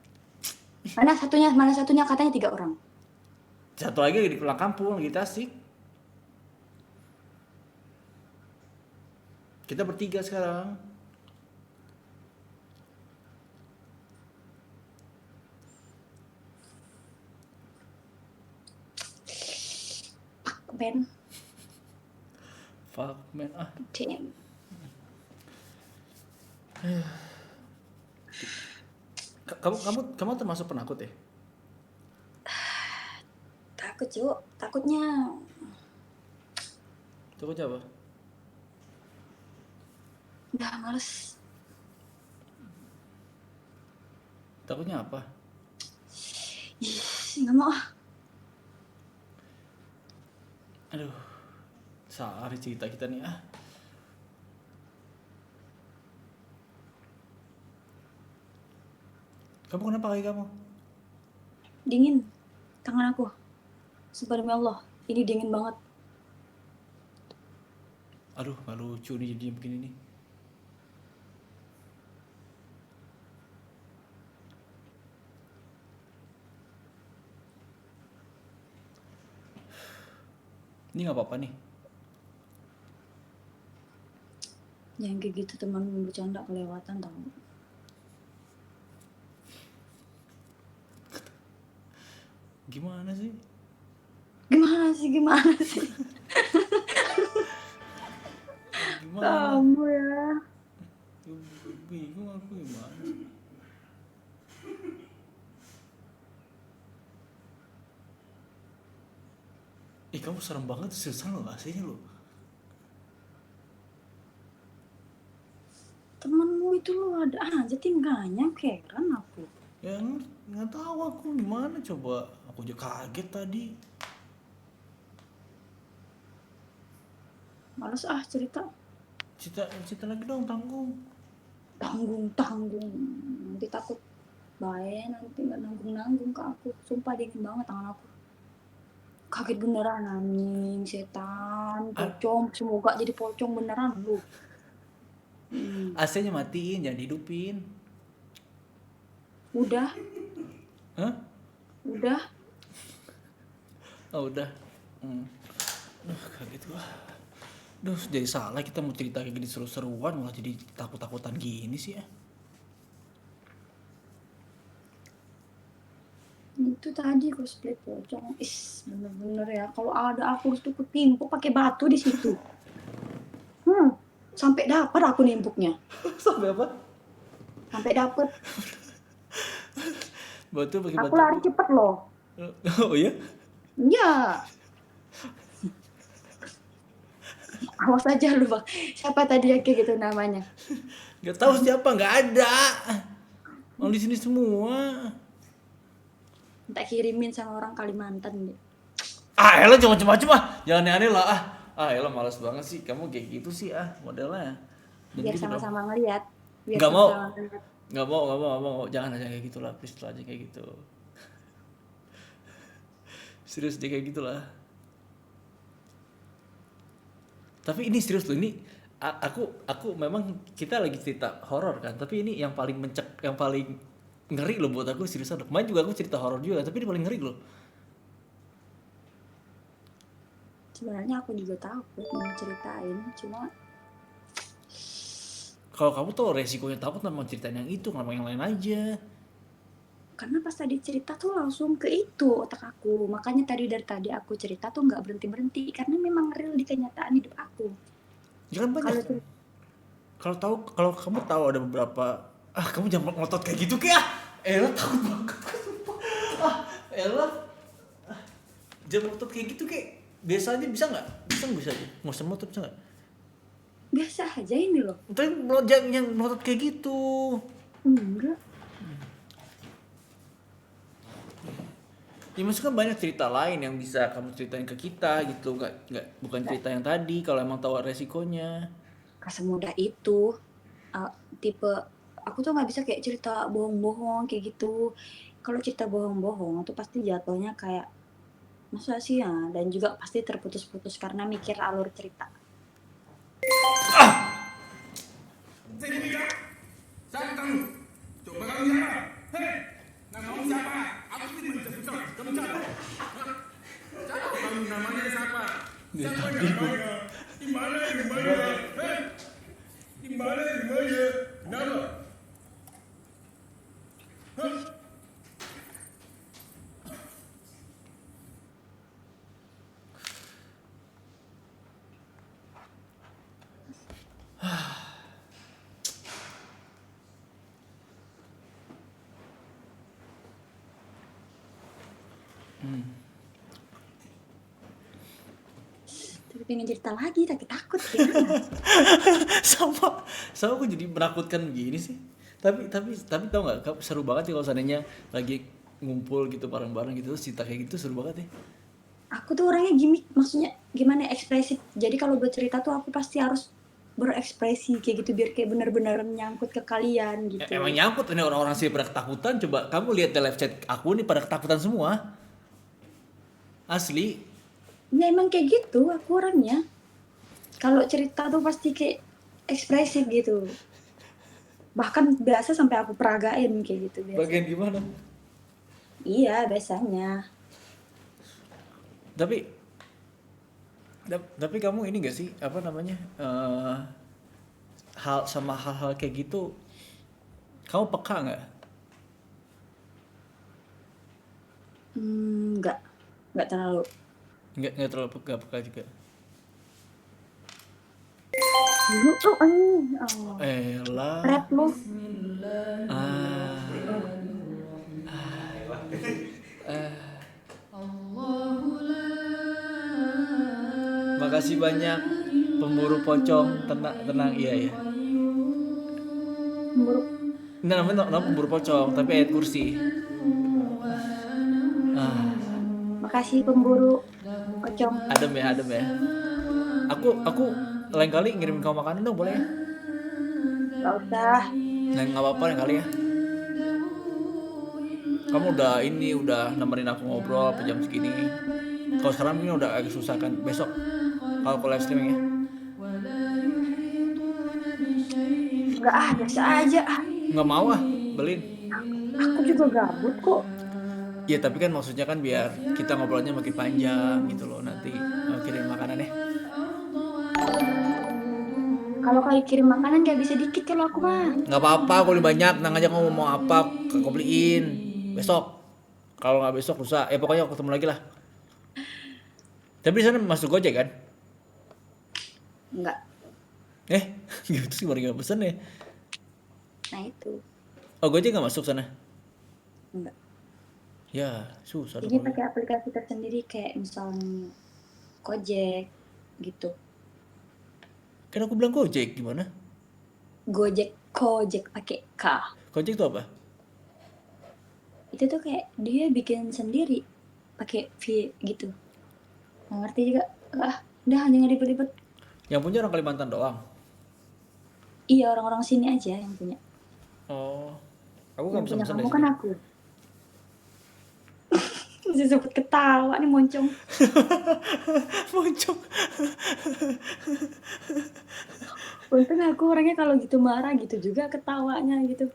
Mana satunya katanya 3 orang. Satu lagi di pulang kampung lagi Tasik. Kita bertiga sekarang. Ben, Fuck man damn. Kamu termasuk penakut ya? Takut Cuk, takutnya Takutnya apa? udah males. Takutnya apa? Ih, nggak mau ah. Aduh, salah cerita kita nih Kamu kenapa kaki kamu? Dingin tangan aku. Sumpah demi Allah, ini dingin banget. Aduh, gak lucu nih jadi begini nih. Ini gak apa-apa nih. Jangan kayak gitu, teman bercanda kelewatan tau. Gimana sih? Gimana sih? Gimana? Kamu ya. Bingung aku gimana. Kamu serem banget seriusan lo aslinya lo. Temenmu itu lo ada aja tinggalnya, heran aku. Ya nggak tahu aku gimana coba. Aku aja kaget tadi. Males ah cerita. Cerita lagi dong, tanggung. Tanggung. Nanti takut bahaya, nanti nggak nanggung ke aku. Sumpah dingin banget tangan aku. Kaget beneran anjing, setan, pocong. Semoga jadi pocong beneran lu. AC-nya matiin, jangan hidupin. Udah. Hah? Udah. Oh udah. Kaget gua. Duh, jadi salah kita mau cerita kayak gini seru-seruan malah jadi takut-takutan gini sih ya. Itu tadi cosplay pocong. Bener-bener ya. Kalau ada aku harus tuh ketimpuk pakai batu di situ. Sampai dapat aku nimpuknya. Sampai apa? Sampai dapat. Batu pakai Aku batu. lari cepet loh. Oh iya? Iya. Awas aja lu bang. Siapa tadi yang kayak gitu namanya? Gak tahu siapa, nggak ada. Orang di sini semua. Minta kirimin sama orang Kalimantan deh. Elah jangan macem-macem Jangan aneh-aneh lah Elah malas banget sih. Kamu kayak gitu sih modelnya. Biar sama-sama ngeliat. Nggak mau. Nggak mau. Jangan kayak gitu lah. Please lah aja kayak gitu. Serius dia kayak gitu lah. Tapi ini serius loh, ini aku memang kita lagi cerita horor kan, tapi ini yang paling yang paling ngeri loh buat aku seriusan. Kemarin juga aku cerita horor juga, tapi ini paling ngeri loh. Sebenarnya aku juga takut mau ceritain, cuma Kalau kamu tahu resikonya takut, memang ceritain yang itu, kenapa yang lain aja? karena pas tadi cerita tuh langsung ke itu otak aku. Makanya dari tadi aku cerita tuh nggak berhenti karena memang real di kenyataan hidup aku. Ya kan banyak. Kalau tuh Kalau kamu tahu ada beberapa, kamu jangan ngotot kayak gitu kayak Ella takut banget. Ella jangan ngotot kayak gitu kayak biasa aja, bisa nggak? Bisa aja. Nggak usah ngotot, bisa nggak? biasa aja ini loh. Tapi jangan ngotot kayak gitu. Enggak. Ya maksudnya kan banyak cerita lain yang bisa kamu ceritain ke kita gitu, bukan cerita yang tadi kalau emang tahu resikonya. Gak semudah itu. Tipe aku tuh nggak bisa kayak cerita bohong-bohong kayak gitu. Kalau cerita bohong-bohong tuh pasti jatuhnya kayak masa sih ya, dan juga pasti terputus-putus karena mikir alur cerita. Siapa kamu? Coba kamu siapa? Hei, namamu siapa? Aku tidak bisa bicara. Kamu siapa? Siapa kamu? Namanya siapa? Siapa namanya? Di mana? Hei, di mana? Nama? Hah? Tapi pengen cerita lagi tapi takut gimana? sama aku jadi menakutkan begini sih. Tapi tau nggak, seru banget sih kalau seandainya lagi ngumpul gitu bareng-bareng gitu, terus cerita kayak gitu seru banget ya. Aku tuh orangnya gimmick, maksudnya gimana ya, ekspresif. Jadi kalau buat cerita tuh aku pasti harus berekspresi kayak gitu biar kayak benar-benar nyangkut ke kalian gitu. Emang nyangkut ini orang-orang sih pada ketakutan. Coba kamu lihat di live chat aku nih, pada ketakutan semua. Asli. Ya emang kayak gitu aku orangnya. Kalau cerita tuh pasti kayak ekspresif gitu. Bahkan biasa sampai aku peragain kayak gitu biasa. Bagian gimana? Iya, biasanya. Tapi kamu ini gak sih, apa namanya, hal-hal kayak gitu kamu peka nggak? Nggak terlalu. Nggak terlalu peka juga. Dulu tuh, Elah. rap lu. Makasih banyak pemburu pocong, tenang iya. Buruk. Ini namanya pemburu pocong, tapi ayat kursi. Makasih pemburu pocong. Adem ya. Aku lain kali ngirimin kamu makanan dong, boleh ya? Gak usah. Nah, nggak apa-apa lain kali ya. Kamu udah nemenin aku ngobrol sampai jam segini. Kalau sekarang ini udah agak susah kan. Besok kalau aku live streaming ya. Nggak, biasa aja. Nggak mau beliin. Aku juga gabut kok. Ya tapi kan maksudnya kan biar kita ngobrolnya makin panjang gitu loh, nanti kirim makanan ya. Kalau kali kirim makanan gak bisa dikit kalau aku mah. Nggak apa-apa, aku beli banyak. Nang aja kamu mau apa, aku beliin besok. Kalau nggak besok lusa, pokoknya aku ketemu lagi lah. Tapi di sana masuk Gojek kan? Enggak. Gitu sih baru nggak pesen ya. Nah itu. Oh Gojek nggak masuk sana? Enggak. Ya susah. Ini pakai aplikasi tersendiri kayak misalnya Gojek gitu. Kan aku bilang Gojek gimana? Gojek pakai K. Gojek itu apa? Itu tuh kayak dia bikin sendiri pakai V gitu. Nggak ngerti juga. Udah jangan ribet-ribet. Yang punya orang Kalimantan doang. Iya, orang-orang sini aja yang punya. Oh, aku nggak Yang bisa punya pesan kamu dari kan sini. aku. Masih sempet ketawa nih moncong. Moncong. Untung aku orangnya kalau gitu marah gitu juga ketawanya gitu.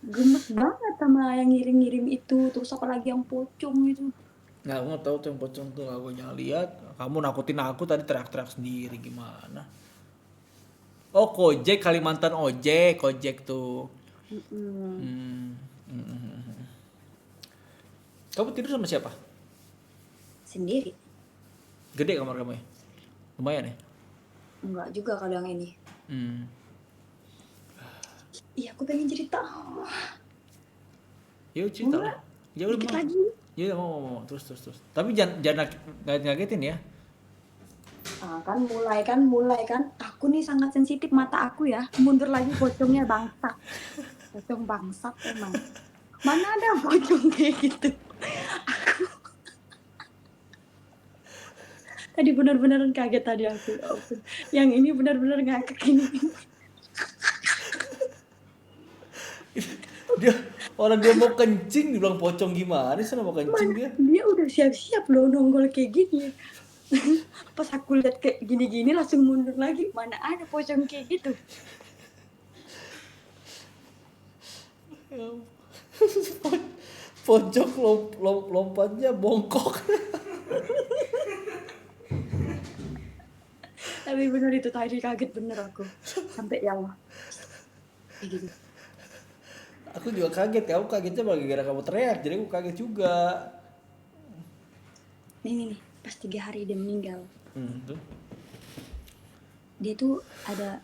Gemes banget sama yang ngirim-ngirim itu, terus apalagi yang pocong itu. Nggak, aku nggak tahu tuh yang pocong tuh, aku jangan lihat. Kamu nakutin aku tadi teriak-teriak sendiri gimana? Oh, Kojek Kalimantan ojek, Kojek tuh. Mm-mm. Hmm. Hmm, hmm, hmm. Kamu tidur sama siapa? Sendiri. Gede kamar kamu ya? Lumayan ya? Enggak juga kadang ini. Hmm. Iya, aku pengen cerita. Yuk cerita Enggak, lah. Ya udah dikit mau. lagi. Ya udah mau. Terus. Tapi jangan ngagetin ya. Mulai kan. Aku nih sangat sensitif mata aku ya. Mundur lagi pocongnya bangsat. Pocong bangsat emang. Mana ada pocong kayak gitu. Tadi benar-benar kaget tadi aku. Ya ampun. Yang ini benar-benar ngakak ini. Dia mau kencing dibilang pocong gimana sih mau kencing dia? Dia udah siap-siap loh nonggol kayak gini. Pas aku lihat kayak gini-gini langsung mundur lagi. Mana ada pocong kayak gitu. Pocong lompatnya bongkok. Tapi bener itu tadi kaget bener aku. Sampai ya Allah. Kayak gitu. Aku juga kaget, kamu kagetnya gara-gara kamu teriak, jadi aku kaget juga. Nih. Pas 3 hari dia meninggal. Tuh. Dia tuh ada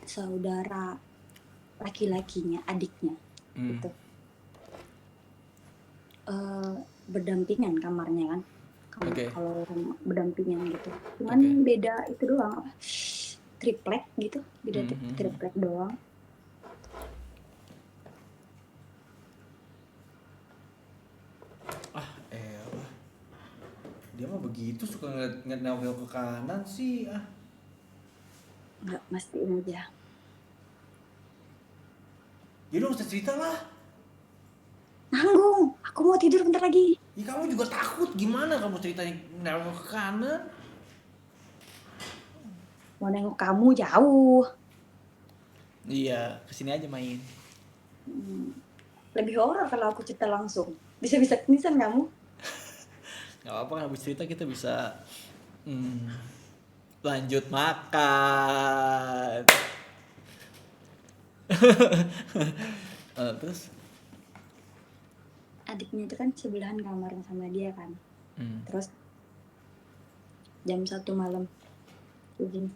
saudara laki-lakinya, adiknya. Gitu. Berdampingan kamarnya kan. Oke. Kalau berdampingan gitu. Cuman beda itu doang apa? Triplek gitu. Beda triplek doang. Elah. Dia mah begitu suka ngeliat ke kanan sih. Enggak, mastiin aja. Jadi usah cerita lah. Nanggung, aku mau tidur bentar lagi. Ya kamu juga takut, gimana kamu ceritanya nengok ke kanan? Mau nengok kamu jauh. Iya, kesini aja main. Lebih horor kalau aku cerita langsung. Bisa-bisa pingsan kamu. Gak apa-apa kan habis cerita kita bisa lanjut makan. Terus? Adiknya itu kan sebelahan kamarnya sama dia kan. Terus jam 1 malam. Izin.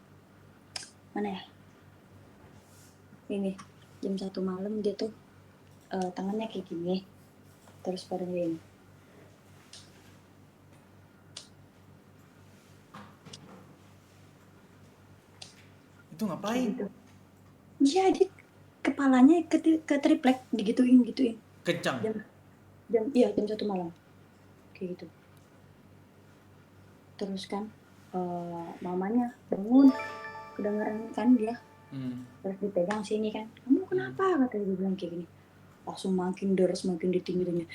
Mana ya? Ini jam 1 malam dia tuh tangannya kayak gini. Terus pada ini. Itu ngapain? Gitu. Iya, dia kepalanya ke triplek digituin. Kencang. Jam 1 malam. Kayak gitu. Terus kan mamanya bangun, kedengeran kan dia. Terus dipegang sini kan. Kamu kenapa? Kata dia bilang kayak gini. Langsung makin deres, makin ditingginya.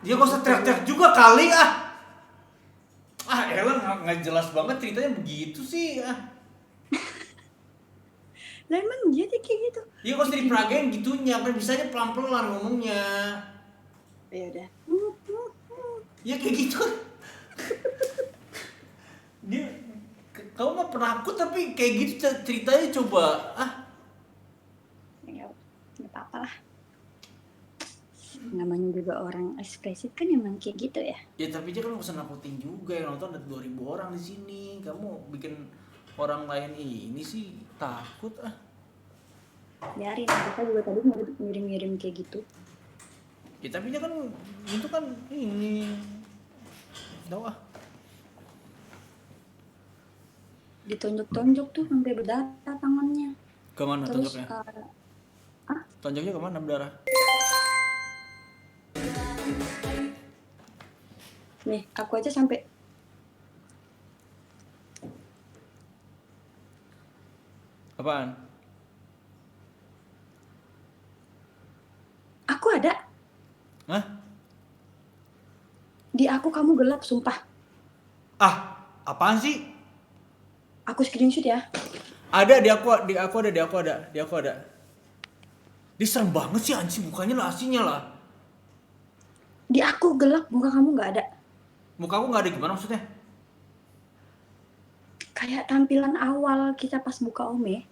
Dia gak usah teriak-teriak juga kali elah nggak jelas banget ceritanya begitu sih Lah emang dia kayak gitu. Ya gak usah diperagain gitunya, kan bisanya pelan-pelan ngomongnya. Ya udah. Ya kayak gitu. Dia kamu mah penakut tapi kayak gitu ceritanya coba Ya nggak apa-apa lah. Namanya juga orang ekspresif kan emang kayak gitu ya. Ya tapi dia kan gak usah nakutin juga, yang nonton ada 2000 orang di sini. Kamu bikin orang lain ini sih takut Biarin, kita juga tadi ngirim-ngirim kayak gitu. Ya tapi dia kan itu kan ini tahu Ditonjok-tonjok tuh sampai berdarah tangannya. Kemana Terus tonjoknya? Tonjoknya kemana berdarah? Nih, aku aja sampai Apaan? aku ada. Hah? Di aku kamu gelap, sumpah. Ah, apaan sih? Aku screenshot ya. Ada di aku ada. Dia serem banget sih anjing, mukanya lah aslinya lah. Di aku gelap, muka kamu nggak ada. Muka aku nggak ada gimana maksudnya? Kayak tampilan awal kita pas buka Ome,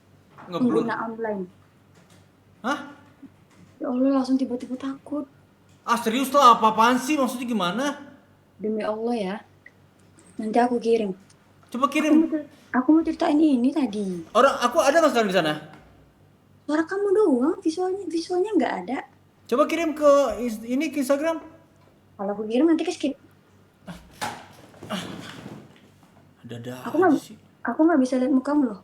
Nggak belum. pengguna online. Hah? Ya Allah, langsung tiba-tiba takut. Ah serius lah, apa-apaan sih? Maksudnya gimana? Demi Allah ya. Nanti aku kirim. Coba kirim. Aku mau ceritain ini tadi. Orang aku ada nggak sekarang di sana? Suara kamu doang, visualnya nggak ada. Coba kirim ke ini ke Instagram. Kalau aku kirim nanti ke skip. Ada Aku nggak bisa lihat mukamu loh.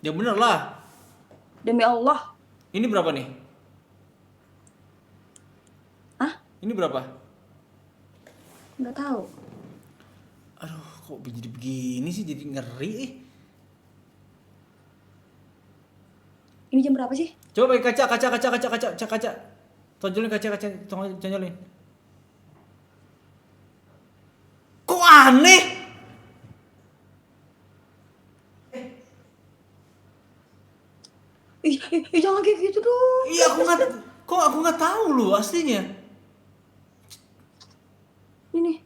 Ya bener lah. Demi Allah. Ini berapa nih? Hah? Ini berapa? Nggak tahu. Aduh, kok jadi begini sih, jadi ngeri. Ini jam berapa sih? Coba pakai kaca. Tonjolin kaca, tonjolin. Kok aneh? Jangan kayak gitu dong. Iya, aku nggak tahu loh aslinya. Ini.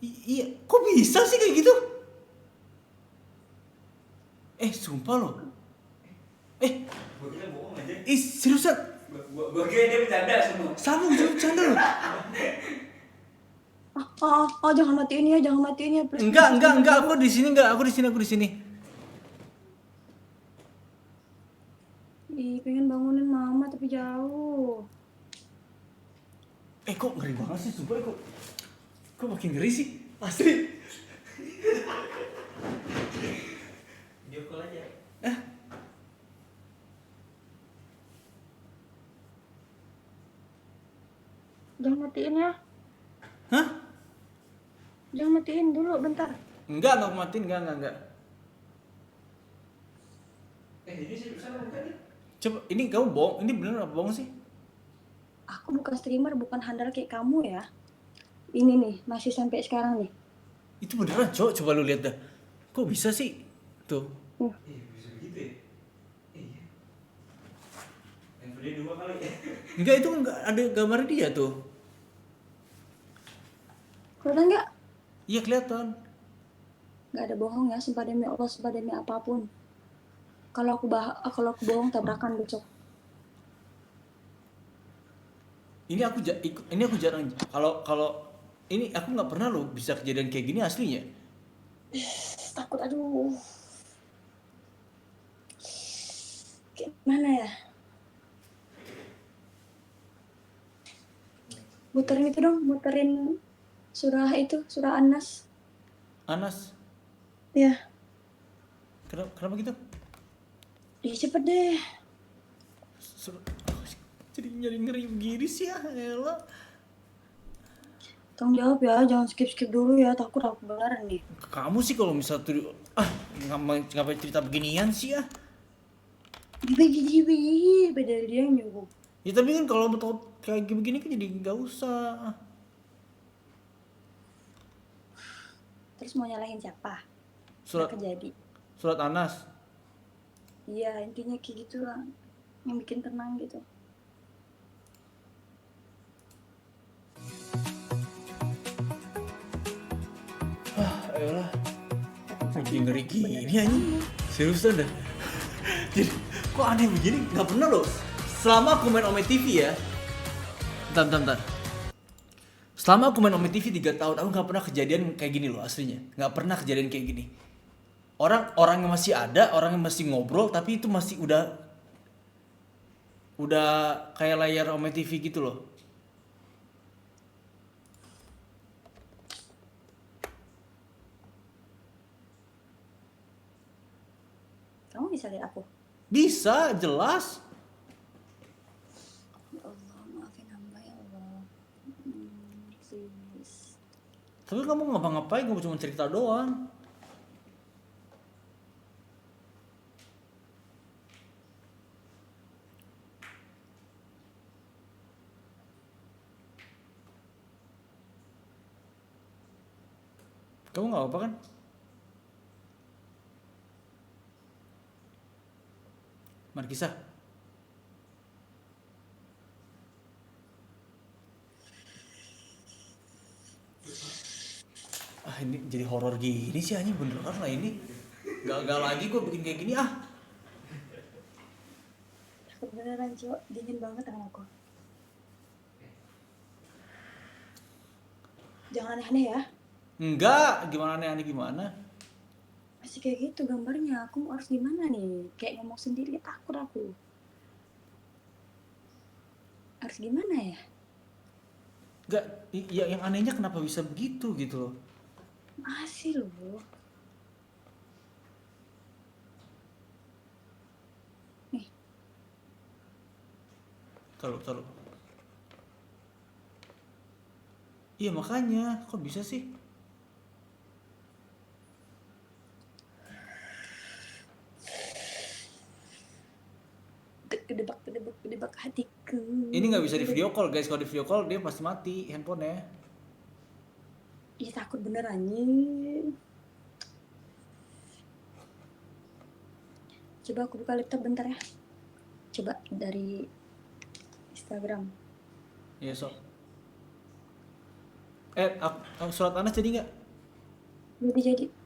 Iya, kok bisa sih kayak gitu? Sumpah loh. Gue kira bohong aja. Seriusan? Gue kira dia bercanda semua. Sama gue bercanda loh. Jangan matiin ya, please. Enggak, aku di sini. Ih, pengen bangunin mama tapi jauh. Kok ngeri banget sih, sumpah kok makin ngeri sih, asli. Video call aja. Jangan matiin ya. Hah? Jangan matiin dulu, bentar. Enggak matiin, enggak. Ini seriusan bukan nih? Coba, ini kamu bohong, ini bener apa bohong sih? Aku bukan streamer, bukan handal kayak kamu ya. Ini nih, masih sampai sekarang nih. Itu beneran, coba lu lihat dah. Kok bisa sih? Tuh. Bisa begitu ya? Iya. Yang beli 2 kali ya? Enggak, itu enggak ada gambar dia tuh. Kelihatan nggak? Iya kelihatan. Nggak ada bohong ya, sumpah demi Allah, sumpah demi apapun. Kalau aku bohong tabrakan besok. Ini aku jarang. Kalau ini aku nggak pernah loh bisa kejadian kayak gini aslinya. Takut, aduh. Gimana ya? Muterin itu dong, muterin surah Anas. Anas, Ya, kenapa gitu? cepet deh. Jadi nyari ngeri begini sih ya, elah. Tolong jawab ya, jangan skip dulu ya, takut aku beneran nih. Kamu sih kalau misal tuh ngapain cerita beginian sih ya? Beda dari dia yang nyuruh. Ya tapi kan kalau mau tahu kayak begini kan jadi nggak usah. Terus mau nyalahin siapa? Surat Nggak kejadi. surat Anas. Iya, intinya kayak gitu lah. Yang bikin tenang gitu. Ayolah. Lagi ngeri gini anjing. Seriusan dah. Jadi kok aneh begini? Nggak pernah loh. Selama aku main Ome TV ya. Bentar. Selama aku main Ome TV 3 tahun, aku nggak pernah kejadian kayak gini loh aslinya. Nggak pernah kejadian kayak gini. Orang yang masih ada, orang yang masih ngobrol, tapi itu masih udah kayak layar Ome TV gitu loh. Kamu bisa lihat aku? Bisa, jelas. Ya Allah, maafin hamba ya Allah. Please. Tapi kamu ngapa-ngapain, kamu cuma cerita doang. Kamu nggak apa kan? Markisa. Ah ini jadi horor gini sih anjing beneran lah ini. Gak lagi gue bikin kayak gini ah. Takut beneran cowok, dingin banget tangan aku. Jangan aneh-aneh ya. Enggak, gimana aneh-aneh gimana? Masih kayak gitu gambarnya, aku harus gimana nih? Kayak ngomong sendiri takut aku. Harus gimana ya? Enggak, ya yang anehnya kenapa bisa begitu gitu loh. Masih loh. Nih, Taruh. Iya makanya, kok bisa sih? kedebak hatiku. Ini nggak bisa di video call guys, kalau di video call dia pasti mati handphonenya. Ih, takut beneran nih. Coba aku buka laptop bentar ya. Coba dari Instagram. Iya sok. Surat Anas jadi nggak? Jadi.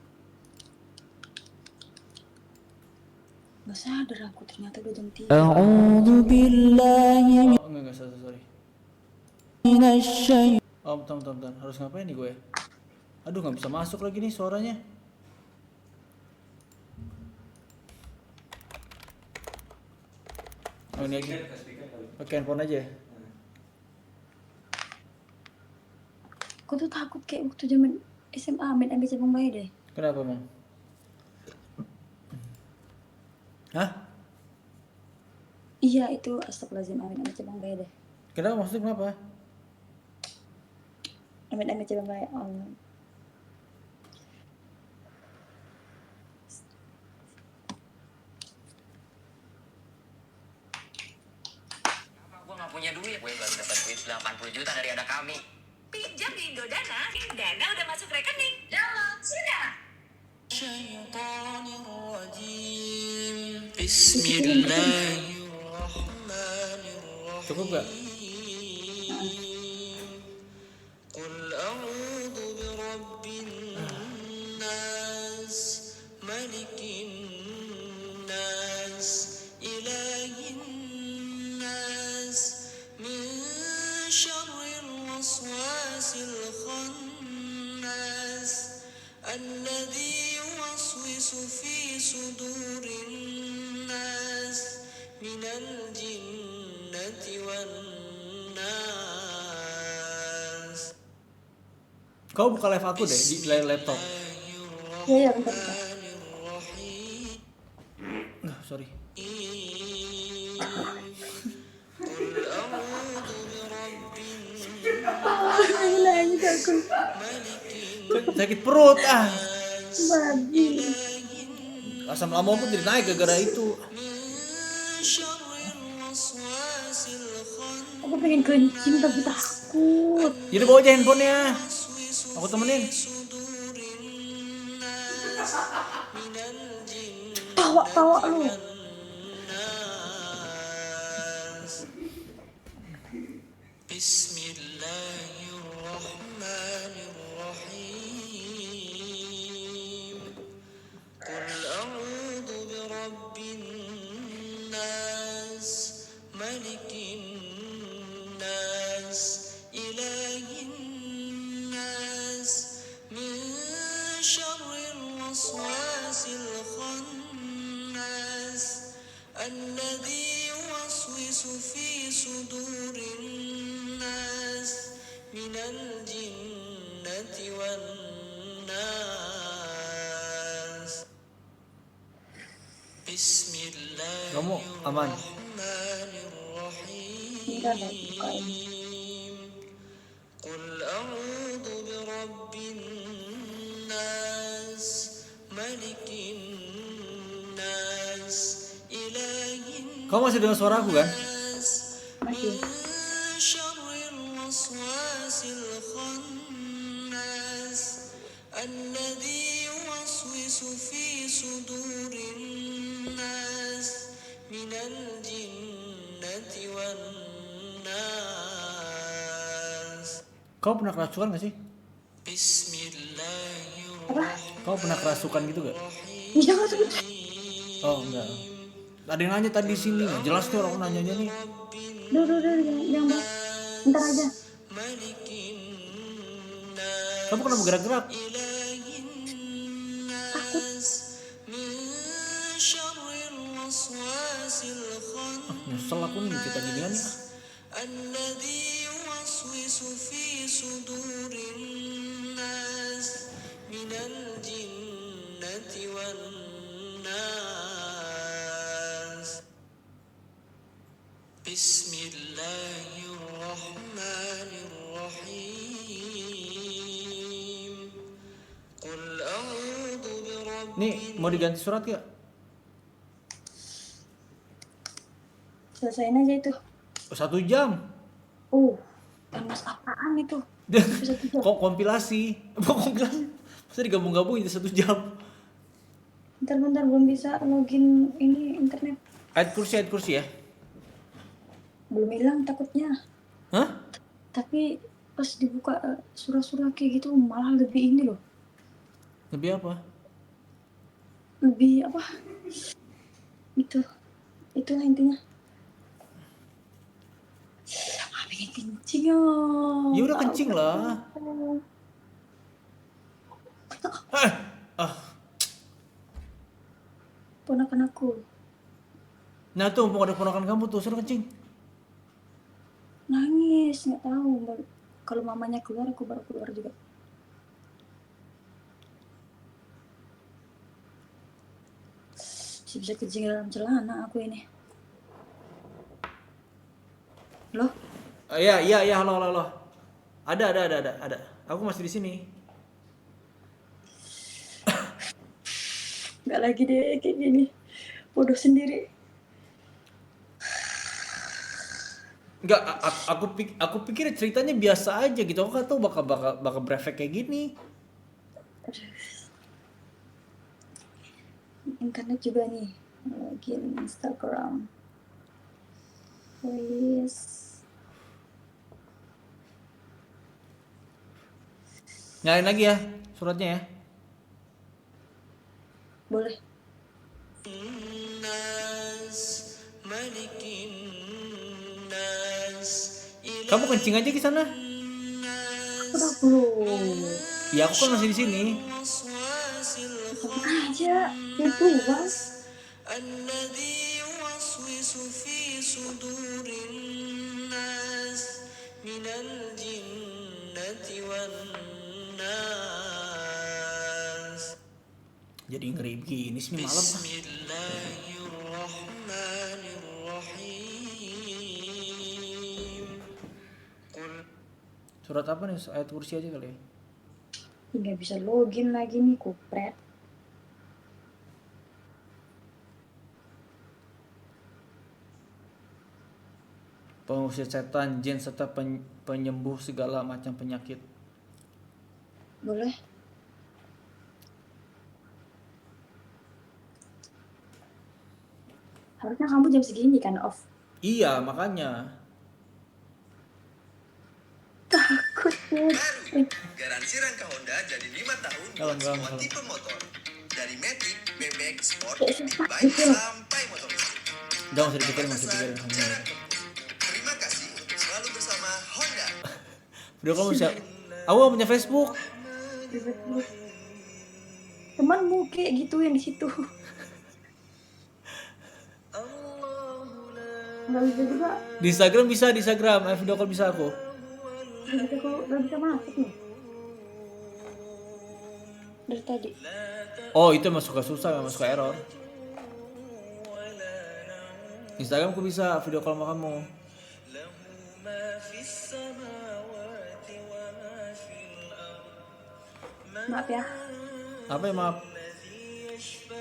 Gak sadar aku ternyata udah jam 3. Oh enggak sorry. Oh bentar. Harus ngapain nih gue? Aduh nggak bisa masuk lagi nih suaranya. Oh ini lagi. Ke speaker kali. Pakai handphone aja ya? Aku tuh takut kayak waktu zaman SMA main ambil cabang bayi deh. Kenapa Bang? Hah? Iya itu astagfirullahaladzim, amin ambil cabang bayi deh. Kenapa maksudnya kenapa? Amin ambil cabang bayi. Allah. Gue gak punya duit. Gue baru dapat duit 80 juta dari anak kami. Pinjam di Indodana. Dana udah masuk rekening. Download sudah. Bismillahirrahmanirrahim. Cukup gak? Qul a'udzu birabbin nas, malikin nas, ilahin nas, min syarril waswasil khannas, alladzi yuwaswisu fi sudurin nas, minal jinnati wan nas. Kau buka live aku deh di layar laptop. Iya bentar. Sorry. Lagi takut Sakit perut ah. babi. Asam lambung pun jadi naik gara-gara itu. Aku pengen kencing tapi takut. Jadi bawa aja handphonenya. Aku temenin. Tawa lu. Bismillahirrahmanirrahim. Qul a'udzu birabbin nas, malikin nas, ilahin nas, min syarril waswasil khannas, alladzi yuwaswisu fi sudurin nas, minal jinnati wan nas. Kamu aman? Enggak ada bukain. Qul a'udzu birabbin nas, malikin nas, ilahin Kau masih dengar suara aku kan? Masih. syarril waswasil khannas, الذي يوسوس في صدور الناس من الجنة والناس. Kau pernah kerasukan gak sih? بسم الله الرحمن Kau pernah kerasukan gitu gak? Jangan sebut. Oh enggak. Ada yang nanya tadi di sini, nggak jelas tuh orang nanyanya nih. Duh, jangan bahas. Ntar aja. ملك Kamu kenapa gerak-gerak? إله الناس من شر الوسواس الخناس Nyesel aku nih cerita ginian ya. الذي يوسوس في صدور الناس من الجنة والناس. بسم الله الرحمن الرحيم. قل أعوذ برب Nih mau diganti surat gak? Selesaiin aja itu. 1 jam. Panas apaan itu? Kok kompilasi? Kok kompilasi? Masa digabung-gabung jadi 1 jam? Bentar belum bisa login ini internet. Ayat kursi ya? Belum hilang takutnya. Hah? Tapi pas dibuka surah-surah kayak gitu malah lebih ini loh. Lebih apa? Lebih apa? Itulah intinya. Pengen kencing ya. Ya udah kencing lah. Ponakan aku Nah tuh mau ada ponakan kamu tuh suruh kencing. nangis, nggak tahu. Kalau mamanya keluar, aku baru keluar juga. Bisa kencing dalam celana aku ini. Loh? Iya, halo. Ada. Aku masih di sini. Nggak lagi deh kayak gini. Bodoh sendiri. Enggak, aku pikir ceritanya biasa aja gitu. Aku kan tahu bakal berefek kayak gini. Internet juga nih. Login Instagram. Please. Nyalain lagi ya suratnya ya. Boleh. الناس ملك الناس Kamu kencing aja di sana. Udah belum. Ya aku kan masih di sini. الوسواس Aja. Itu bang. الذي يوسوس في صدور الناس من الجنة والناس. Jadi ngeri begini sih malam. بسم الله الرحمن الرحيم. قل Surat apa nih? Ayat kursi aja kali ya. Nggak bisa login lagi nih, kupret. Pengusir setan, jin serta penyembuh segala macam penyakit. Boleh. Harusnya kamu jam segini kan off. Iya, makanya. Takut ya. Garansi rangka Honda jadi 5 tahun Kalem, buat semua kalem. tipe motor. Dari Matic, Bebek, Sport, Kayak Big sempat Bike, gitu loh. sampai motor listrik. Udah masih dipikirin. Jarak tempuh. Terima kasih untuk selalu bersama Honda. Udah kamu siap? Aku gak punya Facebook. Temanmu kayak gituin di situ. Nggak bisa juga. Di Instagram bisa, di Instagram. Video call bisa aku. Nggak bisa masuk nih. Dari tadi. Oh itu emang suka susah, emang suka error. Instagram aku bisa video call sama kamu. Maaf ya. Apa ya maaf?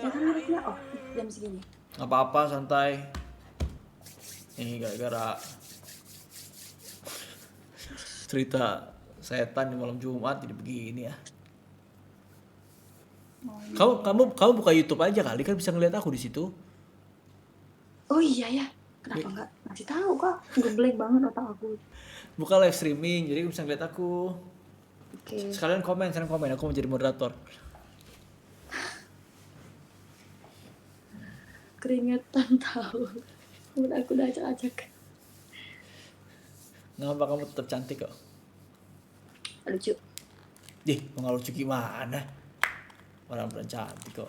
Ya kan harusnya off jam segini. Apa-apa santai. Ini gara-gara cerita setan di malam Jumat jadi begini ya. Kamu buka YouTube aja kali, kan bisa ngeliat aku di situ. Oh iya ya, kenapa nggak ngasih tahu kok? Ngeblank banget otak aku. Buka live streaming, jadi bisa ngeliat aku. Oke. Sekalian komen, aku mau jadi moderator. Keringetan tahu. Udah aku udah acak-acak. Nggak apa, kamu tetap cantik kok. Lucu. Nggak lucu gimana? Orang beneran cantik kok.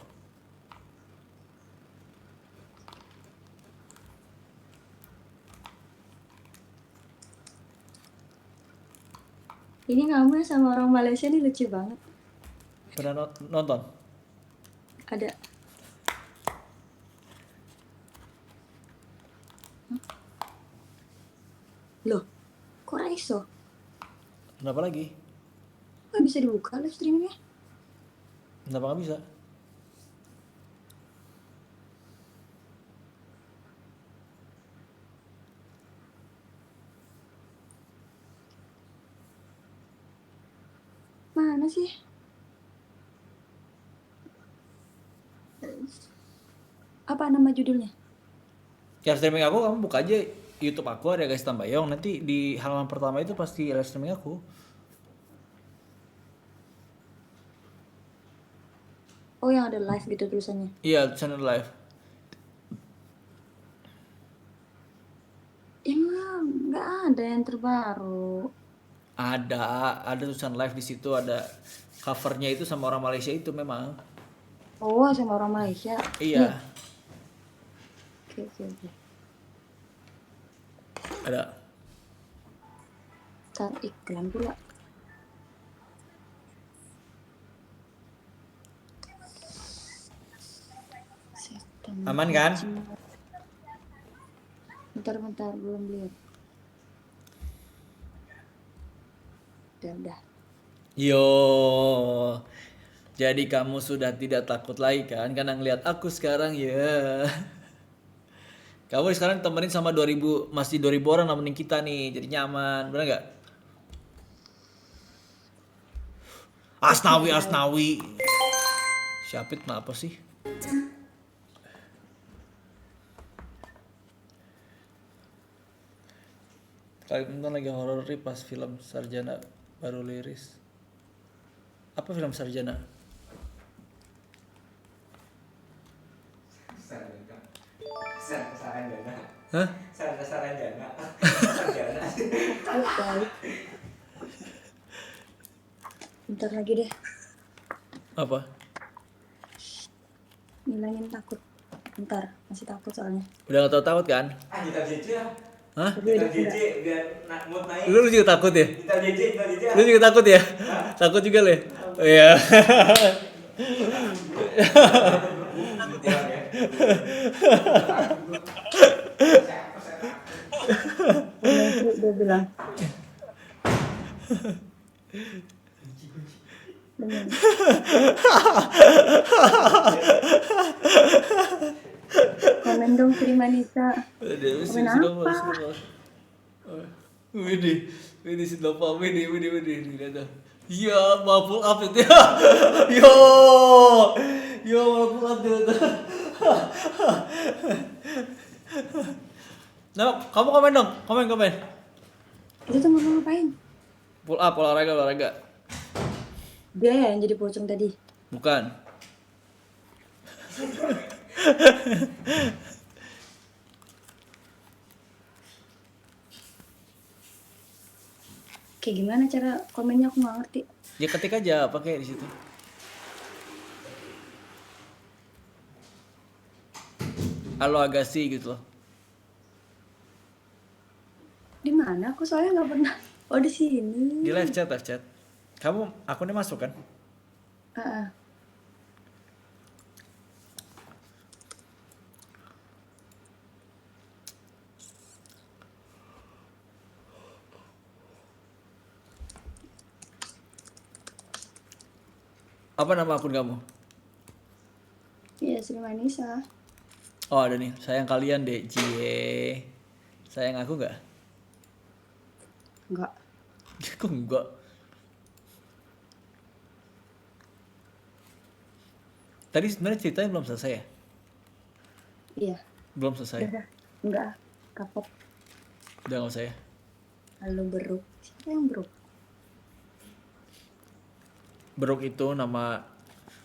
Ini kamu sama orang Malaysia nih lucu banget. Pernah nonton? Ada. Hah? Loh, kok Raiso? Kenapa lagi? Nggak bisa dibuka live streamingnya? Kenapa nggak bisa? Mana sih? Apa nama judulnya? Ya streaming aku, kamu buka aja YouTube aku, ada guys Tambayong. Nanti di halaman pertama itu pasti live streaming aku. Oh, yang ada live gitu tulisannya. Iya, channel live. Emang nggak ada yang terbaru. Ada tulisan live di situ, ada covernya itu sama orang Malaysia itu memang. Oh, sama orang Malaysia. Iya. Oke. Ada. Ntar iklan pula. Setan Aman kan? Bentar, belum lihat. Udah. Yo. Jadi kamu sudah tidak takut lagi kan karena ngeliat aku sekarang ya. Kamu sekarang temenin sama 2000 orang nemenin kita nih, jadi nyaman, bener nggak? Asnawi. Syapit kenapa sih? Kali nonton lagi horor pas film Sarjana baru liris. Apa film Sarjana? Sarjana. Hah? Sarjana. Baik. Bentar lagi deh. Apa? Ngilangin takut. Bentar, masih takut soalnya. Udah gak tau takut kan? Kita JJ lah. Hah? Kita JJ biar mood naik. Lu juga takut ya? Kita JJ. Lu juga takut ya? Takut juga Le? Oh, iya. Dia bilang. Bener. Komen dong terima Nisa. Komen apa? Ini si Nova, ini lihat dah. Ya, mampu up itu ya. Yo, mampu up itu. Nah, kamu komen dong, komen. Itu tuh mau ngapain? Pull up, olahraga. Dia yang jadi pocong tadi. Bukan. Kayak gimana cara komennya aku nggak ngerti. Ya ketik aja pakai di situ. Halo Agassi gitu loh. Di mana? Aku soalnya nggak pernah. Oh di sini. Di live chat. Kamu akunnya masuk kan? Ah. Apa nama akun kamu? Iya, Sri Manisa. Oh ada nih, sayang kalian deh, cie. Sayang aku nggak? Enggak. Kok enggak? Tadi sebenarnya ceritanya belum selesai ya? Iya, Belum selesai. udah. Enggak, kapok. Udah nggak usah ya. Lalu beruk. Siapa yang beruk? Beruk itu nama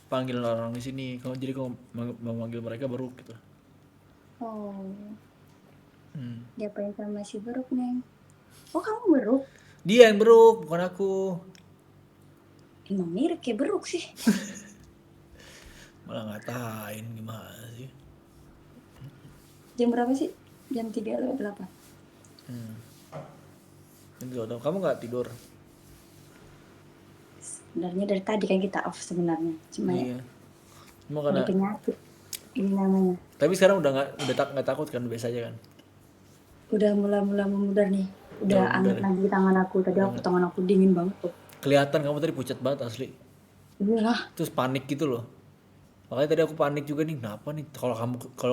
panggilan orang di sini. Jadi kalau memanggil mereka beruk gitu. Oh, Hmm. diapain sama si beruk, Neng? Oh, kamu beruk? Dia yang beruk, bukan aku. Emang mirip kayak beruk sih. Malah ngatain gimana sih. Jam berapa sih? Jam 3:08. Enggak, kamu nggak tidur? Sebenarnya dari tadi kan kita off sebenarnya. Cuma ya, Iya. Cuma ada karena, penyakit. Ini namanya. tapi sekarang udah nggak takut kan, biasa aja kan. Udah mulai memudar nih. Udah Udah memudar anget ya? lagi tangan aku. Tadi tangan aku dingin banget tuh. Kelihatan kamu tadi pucat banget asli. Iyalah. Terus panik gitu loh. Makanya tadi aku panik juga nih, kenapa nih? Kalau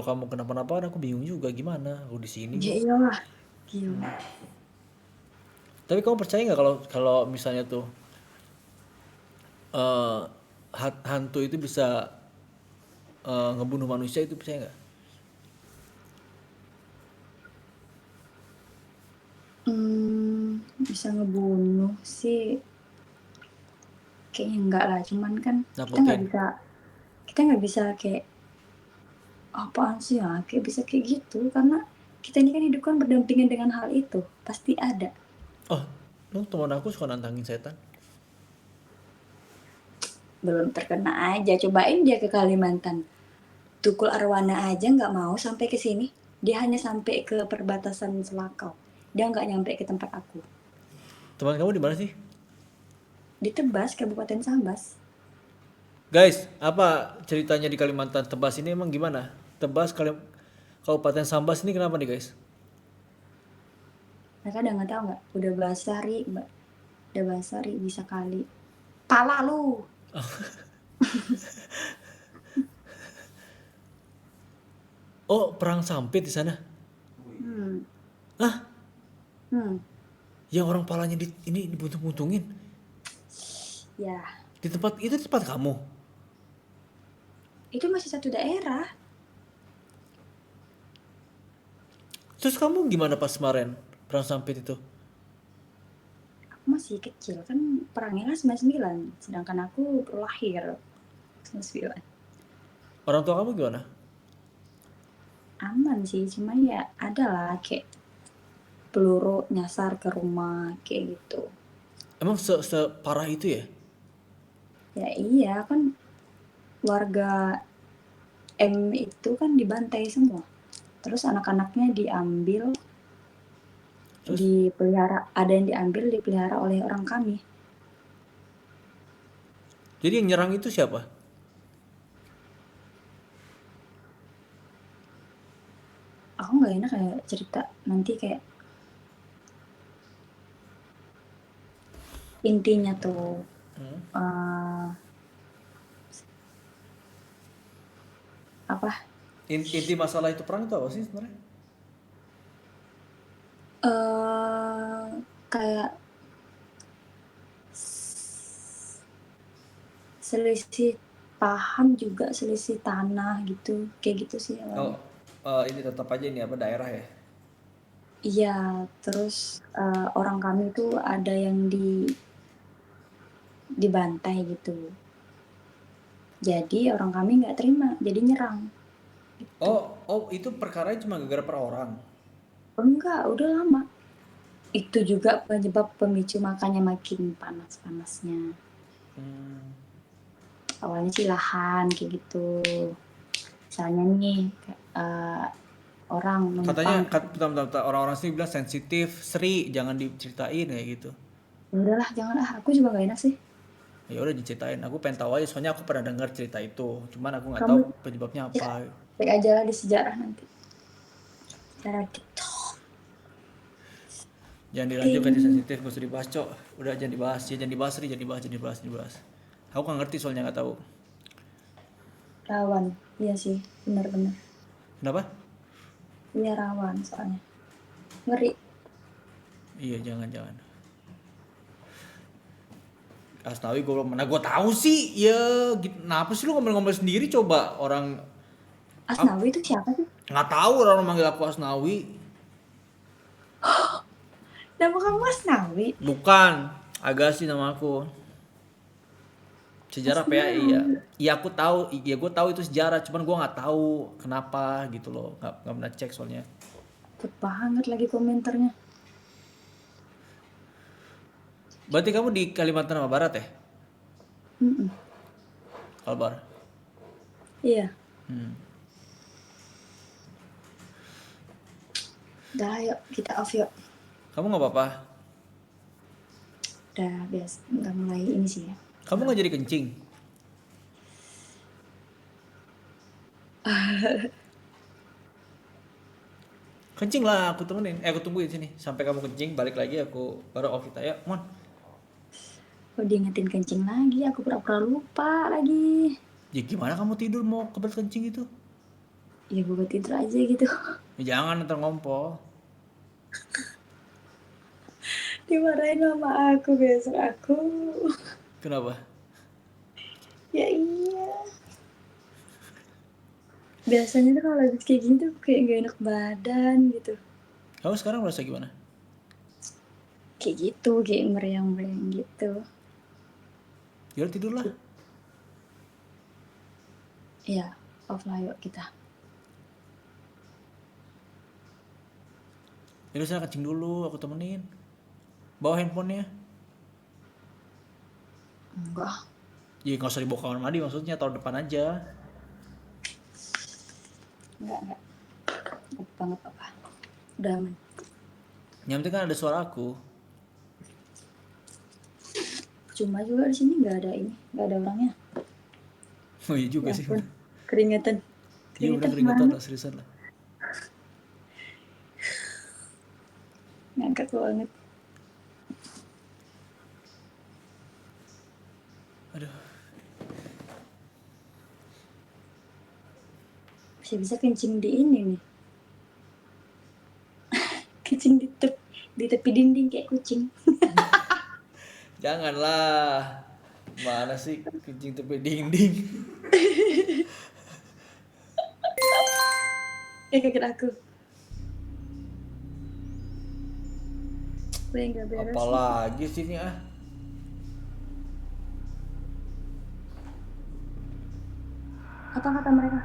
kamu kenapa-napa kan aku bingung juga gimana. Aku di sini. Ya iyalah. Gila. Tapi kamu percaya nggak kalau misalnya tuh eh hantu itu bisa ngebunuh manusia, itu percaya nggak? Bisa ngebunuh sih kayaknya enggak lah. Cuman kan Nakutin. kita nggak bisa kayak apaan sih ya kayak bisa kayak gitu karena kita ini kan hidup kan berdampingan dengan hal itu pasti ada. Oh, teman aku suka nantangin setan. Belum terkena aja, cobain dia ke Kalimantan. Tukul Arwana aja nggak mau sampai ke sini. Dia hanya sampai ke perbatasan Selakau. Dia nggak nyampe ke tempat aku. Teman kamu di mana sih? Di Tebas, Kabupaten Sambas. Guys, apa ceritanya di Kalimantan Tebas ini emang gimana? Kabupaten Sambas ini kenapa nih guys? Mereka udah nggak tahu nggak? Udah Basari, Mbak. Udah Basari bisa kali. Pala lu. Oh, perang sampit di sana. Hmm. Hah? Hmm. Yang orang palanya ini dibuntung-buntungin. Ya, Di tempat itu tempat kamu. itu masih satu daerah. Terus kamu gimana pas kemarin perang sampit itu? Aku masih kecil kan perangnya kan 99, sedangkan aku baru lahir 99. Orang tua kamu gimana? Aman sih, cuman ya ada lah kayak peluru nyasar ke rumah kayak gitu. Emang separah itu ya? Ya iya kan warga M itu kan dibantai semua. Terus anak-anaknya diambil, Terus? dipelihara, ada yang diambil dipelihara oleh orang kami. Jadi yang nyerang itu siapa? Aku nggak enak kayak cerita nanti kayak intinya tuh apa Inti masalah itu perang itu apa sih sebenarnya? kayak selisih paham juga, selisih tanah gitu, kayak gitu sih awalnya. Ini tetap aja ini apa daerah ya? Iya, terus orang kami tuh ada yang dibantai gitu. Jadi orang kami nggak terima, jadi nyerang. Oh, itu perkaranya cuma gara-gara per orang. Enggak, udah lama. Itu juga penyebab pemicu makanya makin panas-panasnya. Awalnya sih lahan kayak gitu. Misalnya nih orang Katanya numpang. orang-orang sini bilang sensitif, Sri, jangan diceritain kayak gitu. Ya udahlah, jangan aku juga gak enak sih. Ya udah diceritain, aku pengen tahu aja soalnya aku pernah dengar cerita itu, cuman aku nggak Kamu tahu penyebabnya apa. cek aja lah di sejarah nanti. Sejarah gitu. Jangan dilanjutkan di sensitif, gak usah dibahas cok. Udah jangan dibahas, ya jangan dibahas Sri, jangan dibahas. Aku nggak ngerti soalnya nggak tahu. Rawan, iya sih, benar-benar. Kenapa? Iya rawan soalnya. Ngeri. Iya jangan. Asnawi gue belum, mana gue tahu sih. Ya, gitu. Kenapa sih lu ngomel-ngomel sendiri coba orang Asnawi itu siapa sih? nggak tahu orang manggil aku Asnawi. Nama kamu Asnawi? Bukan, Agassi nama aku. Sejarah PAI ya. Iya aku tahu, iya gue tahu itu sejarah, cuman gue nggak tahu kenapa gitu loh, nggak pernah cek soalnya. Cepet banget lagi komentarnya. Berarti kamu di Kalimantan Barat ya, Mm-mm. Kalbar? Iya. Hmm. Udah yuk kita off yuk. Kamu nggak apa-apa? Udah biasa nggak mulai ini sih ya. Kamu nggak jadi kencing? Kencing lah, aku temenin. Aku tungguin sini sampai kamu kencing, balik lagi aku baru off kita ya, mon. Oh diingetin kencing lagi, aku pura-pura lupa lagi. Ya gimana kamu tidur mau kebelet kencing itu? Ya gue tidur aja gitu. Ya jangan ntar ngompol. Dimarahin sama aku besok aku. Kenapa? Ya iya. Biasanya tuh kalau habis kayak gini tuh kayak gak enak badan gitu. Kamu sekarang merasa gimana? Kayak gitu, kayak meriang-meriang gitu. Ya udah tidur lah. Iya, off lah yuk kita. Ya udah sana kencing dulu, aku temenin. Bawa handphonenya. Enggak, Ya nggak usah dibawa kamar mandi, maksudnya taruh depan aja. enggak. Enggak banget apa. Udah aman. Yang penting kan ada suara aku. Cuma juga di sini nggak ada ini, nggak ada orangnya. Oh iya juga Ya sih. ampun, keringetan. Iya udah Keringetan keringetan banget. lah, seriusan lah. Ngangkat banget. Aduh. Bisa kencing di ini nih. Kencing di tepi dinding kayak kucing. Janganlah. Mana sih kencing tepi dinding? Kaget aku. Gue nggak beres. Apalagi sih ini ah. Apa kata mereka?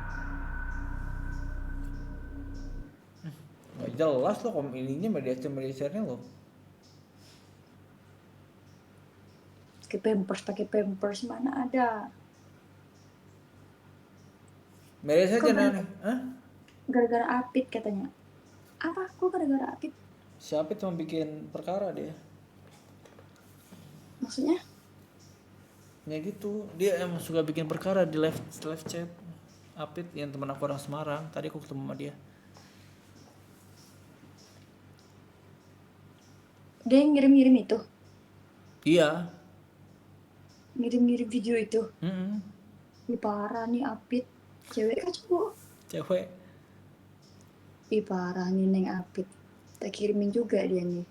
Nggak jelas loh kom ininya media share-nya loh. Pakai pampers mana ada? Media Kok saja gara- nih. Hah? Gara-gara Apit katanya. Apa? Kok gara-gara Apit? Siapa cuma bikin perkara dia? Maksudnya? Ya gitu, dia emang suka bikin perkara di live chat. Apit yang teman aku orang Semarang, tadi aku ketemu sama dia. Dia yang ngirim-ngirim itu? Iya. Ngirim-ngirim video itu? Mm-mm. Ih parah nih Apit. Cewek kan cowok? Cewek. Ih parah nih Neng Apit. Tak kirimin juga dia nih.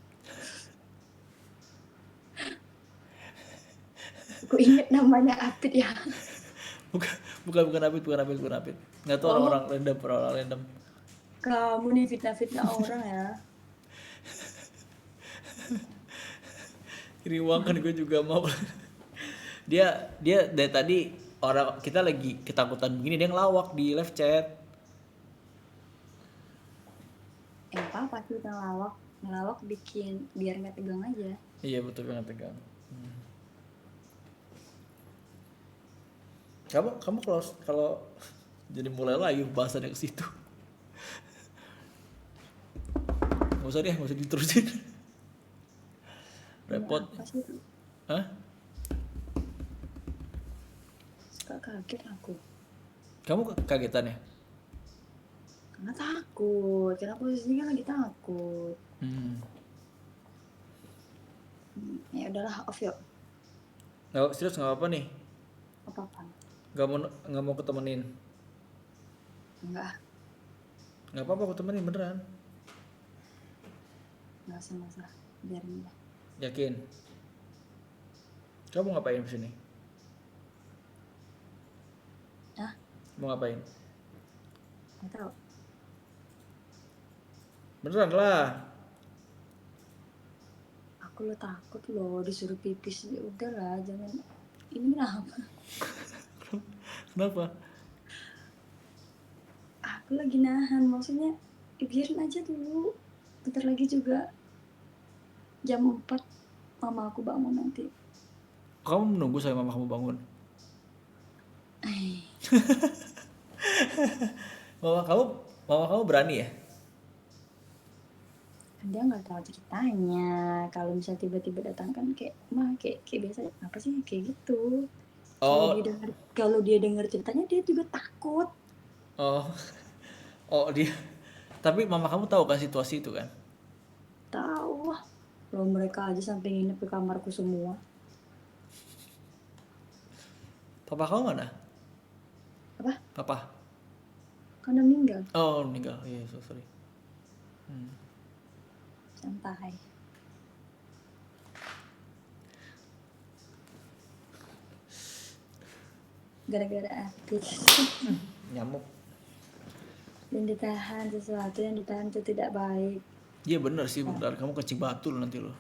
Aku inget namanya Apit ya. Bukan Apit. Nggak tahu orang random. Kamu nih fitnah-fitnah orang ya. Kirim uang kan gue juga mau. dia dari tadi orang kita lagi ketakutan begini dia ngelawak di live chat. Apa sih ngelawak bikin biar nggak tegang aja. Iya betul banget tegang. Kamu kalau jadi mulai lagi bahasannya ke situ. Nggak usah diterusin. Repot. Apa sih? Hah? Kaget aku. Kamu kagetan ya? Karena takut. Karena posisinya kan lagi takut. Ya udahlah off yuk. Nggak serius nggak apa nih? Apa-apa. Nggak mau ketemenin? Enggak. Nggak apa-apa aku temenin beneran. Enggak usah. Biarin aja. Yakin? Kamu ngapain di sini? Hah? Mau ngapain? Nggak tahu. Beneran lah. Aku lo takut loh disuruh pipis. Ya udahlah, jangan. Ini kenapa? Kenapa? Aku lagi nahan, maksudnya biarin aja dulu. Bentar lagi juga jam 4 mama aku bangun nanti. Kamu menunggu sampai mama kamu bangun. Eh, Mama kamu berani ya? dia nggak tahu ceritanya. Kalau misalnya tiba-tiba datang kan kayak biasa apa sih kayak gitu. Oh, Kalau dia dengar ceritanya dia juga takut. oh, oh dia. Tapi mama kamu tahu kan situasi itu kan? Tahu lah. Loh mereka aja sampai nginep di kamarku semua. Papa kamu mana? Apa? Papa? Kan udah meninggal. Oh, meninggal. Iya, sorry. Santai. Gara-gara artis. Nyamuk. Dan ditahan sesuatu yang ditahan itu tidak baik. Iya bener sih, bentar. Kamu kencing batu loh nanti lo.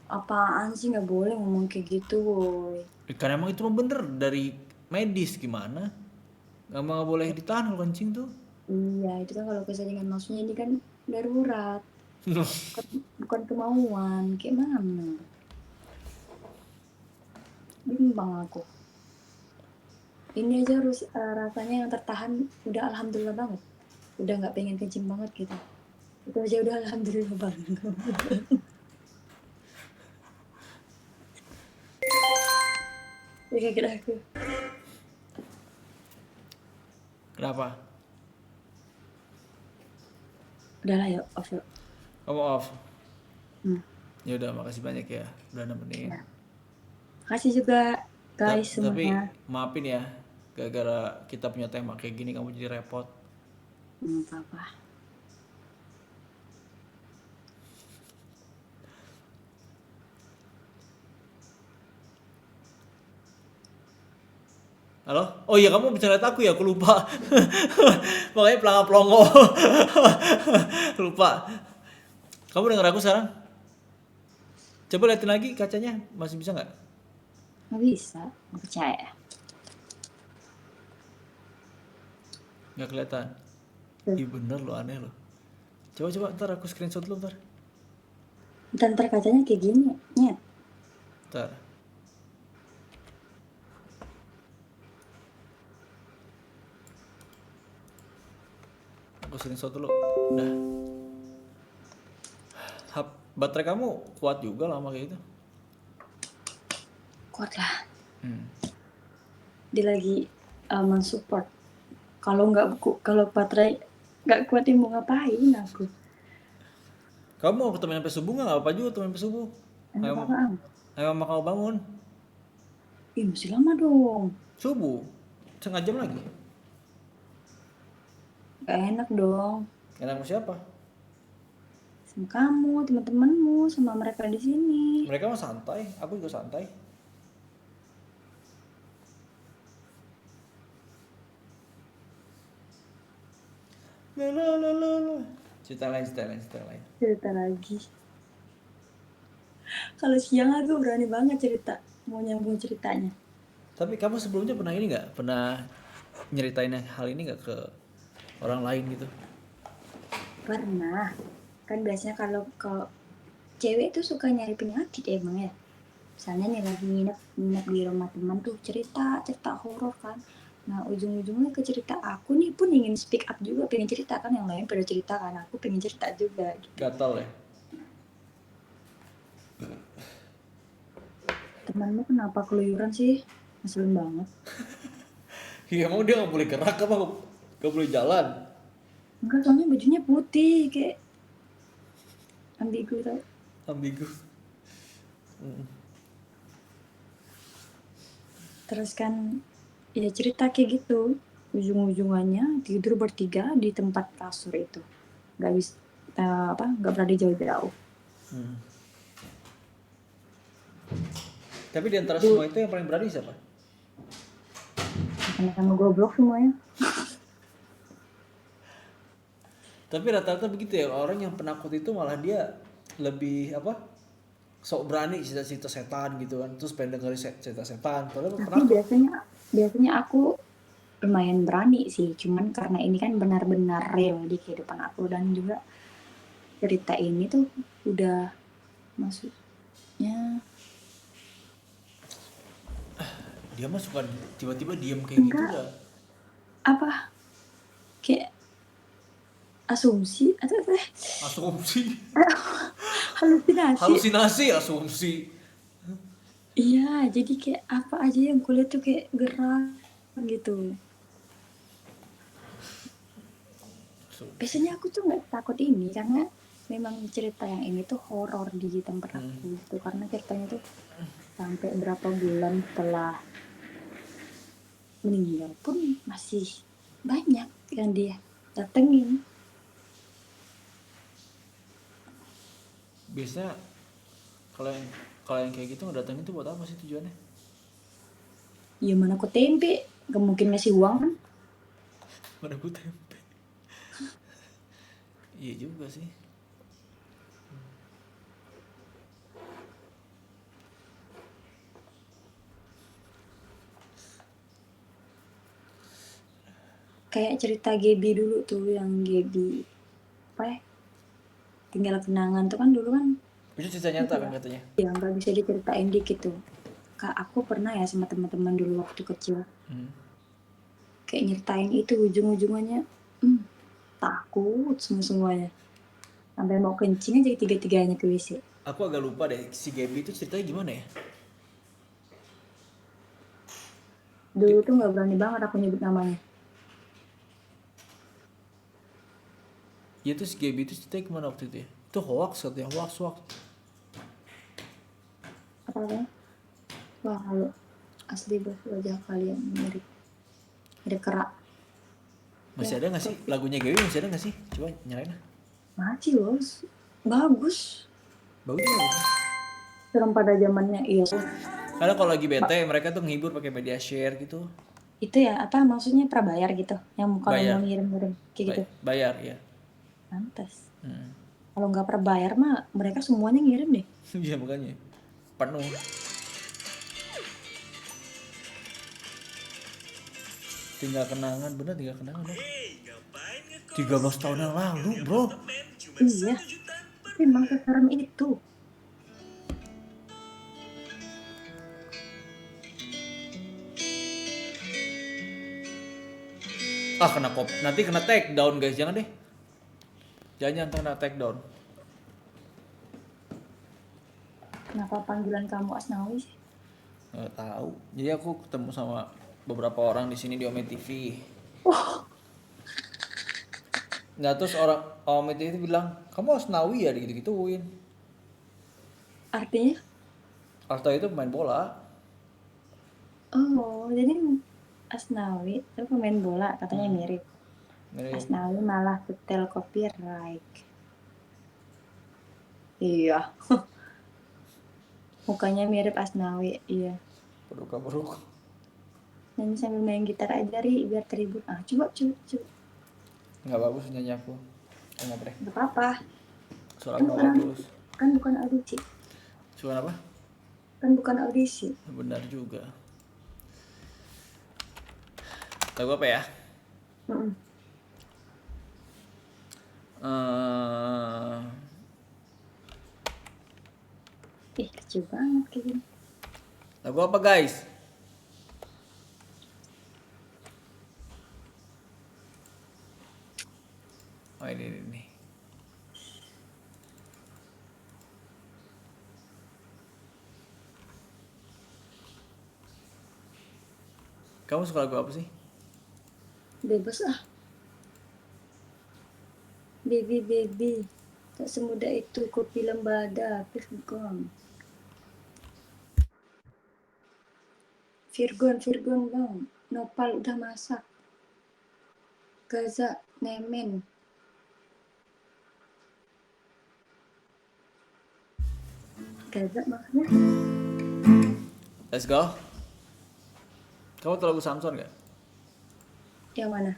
Apaan sih, nggak boleh ngomong kayak gitu, woy. Karena emang itu mah bener dari medis gimana? Nggak boleh ditahan kalau kencing tuh. Iya, itu kan kalau keseringan, maksudnya ini kan darurat, bukan kemauan. Kayak mana? Bimbang aku. Ini aja harus rasanya yang tertahan udah alhamdulillah banget. Udah nggak pengen kencing banget gitu. Itu aja udah alhamdulillah banget. Ya kayak gitu aku. Kenapa? Udahlah yuk, off yuk. Kamu off. Hmm. Ya udah, makasih banyak ya udah nemenin. Ya. Makasih juga guys Tapi semuanya. maafin ya, gara-gara kita punya tema kayak gini kamu jadi repot. Apa-apa. Halo? Oh iya, kamu bisa lihat aku ya, aku lupa. Makanya pelangga-pelongo. Lupa. Kamu denger aku sekarang? Coba liatin lagi kacanya, masih bisa nggak? Nggak bisa, nggak percaya. Nggak kelihatan. Ih bener lo, aneh lo. Coba ntar aku screenshot dulu ntar. Ntar kacanya kayak gini, nyet. Ntar. Aku screenshot dulu. Udah. Baterai kamu kuat juga lama kayak gitu. Kuat lah. Dia lagi mensupport. Kalau baterai nggak kuat mau ngapain aku? Kamu mau temen sampai subuh nggak? Apa juga temen sampai subuh? Ayo mama kamu bangun. Ih masih lama dong. Subuh, setengah jam lagi. Gak enak dong. Enak sama siapa? Sama kamu, teman-temanmu, sama mereka di sini. Mereka mah santai, aku juga santai. La. Cerita lain. Cerita lagi. Kalau siang aku berani banget cerita, mau nyambung ceritanya. Tapi kamu sebelumnya pernah ini nggak? Pernah nyeritain hal ini nggak ke orang lain gitu? Pernah. Kan biasanya kalau cewek tuh suka nyari penyakit emang ya. Misalnya nih lagi nginep di rumah teman tuh cerita horor kan. Nah ujung-ujungnya ke cerita aku nih pun ingin speak up juga, pengen cerita kan, yang lain pada cerita kan, aku pengen cerita juga gitu. Gatal ya? Temanmu kenapa keluyuran sih? Ngeselin banget. Iya, emang dia nggak boleh gerak apa? Nggak boleh jalan? Enggak, soalnya bajunya putih kayak ambigu tau. Ambigu. Terus kan ya cerita kayak gitu, ujung-ujungannya tidur bertiga di tempat kasur itu, nggak berani jauh-jauh. Tapi di antara semua itu yang paling berani siapa? Sama-sama goblok semuanya. Tapi rata-rata begitu ya, orang yang penakut itu malah dia lebih apa? Sok berani cerita-cerita setan gitu kan. Terus pengen dengerin cerita setan. Padahal Tapi penakut. biasanya aku lumayan berani sih, cuman karena ini kan benar-benar real di kehidupan aku, dan juga cerita ini tuh udah maksudnya Dia mah suka tiba-tiba diem kayak gitu enggak dah. apa kayak asumsi atau apa Asumsi. halusinasi. Asumsi. Iya, jadi kayak apa aja yang kulihat tuh kayak gerak gitu. Biasanya aku tuh nggak takut ini karena memang cerita yang ini tuh horor di tempat aku gitu, karena ceritanya tuh sampai berapa bulan setelah meninggal pun masih banyak yang dia datengin. Biasanya kalau yang kayak gitu ngedatengin tuh buat apa sih tujuannya? Ya mana aku tempe, gak mungkin ngasih uang kan? Mana gue tempe. Iya juga sih. Kayak cerita Gaby dulu tuh, yang Gaby apa ya? Tinggal kenangan tuh kan dulu kan Itu cerita nyata kan katanya. ya nggak bisa diceritain dikit tuh. Kak, aku pernah ya sama teman-teman dulu waktu kecil kayak nyeritain itu, ujung-ujungannya takut semuanya. Sampai mau kencing aja tiga-tiganya ke WC. Aku agak lupa deh si Gaby itu ceritanya gimana ya? Dulu tuh nggak berani banget aku nyebut namanya. Ya tuh si Gaby itu ceritanya gimana waktu itu ya? Itu hoax katanya, hoax. Apa namanya? Wah, kalau asli bos, wajah kalian mirip kerak. Masih ada nggak sih lagunya Gaby, masih ada nggak sih? Coba nyalain lah. Mati loh, bagus. Bagus juga. Serem pada zamannya, iya. Karena kalau lagi bete mereka tuh ngehibur pakai media share gitu. Itu ya apa maksudnya prabayar gitu, yang kalau Bayar. mau ngirim-ngirim kayak gitu. Bayar ya. Pantas. Kalau nggak prabayar mah mereka semuanya ngirim deh. Iya makanya penuh. Tinggal kenangan, bener tinggal kenangan dong. 13 tahun yang lalu bro. Iya, memang seserem itu. Nanti kena take down guys, jangan deh. Jangan kena take down. Kenapa panggilan kamu Asnawi sih? Nggak tahu. Jadi aku ketemu sama beberapa orang di sini di Ome TV. Nggak, terus orang Ome TV itu bilang, kamu Asnawi ya, gitu-gituin. Artinya? Arta itu pemain bola. Oh, jadi Asnawi itu pemain bola, katanya mirip. Asnawi malah setel copyright. Iya. Mukanya mirip Asnawi, iya. Peduk. Nyanyi sambil main gitar aja, Ri, biar terhibur. Coba. Nggak bagus nyanyi aku. Nggak deh. Gak apa-apa. Suara aku nggak bagus. Kan bukan audisi. Suara apa? Kan bukan audisi. Benar juga. Lagu apa ya? Kecil banget kayak gini. Lagu apa guys? Oh ini. Kamu suka lagu apa sih? Bebas Baby, tak semudah itu kopi lembada. Virgon bang, Nopal udah masak. Gaza, Nemen. Gaza maksudnya? Let's go. Kamu tahu lagu Samson gak? Yang mana?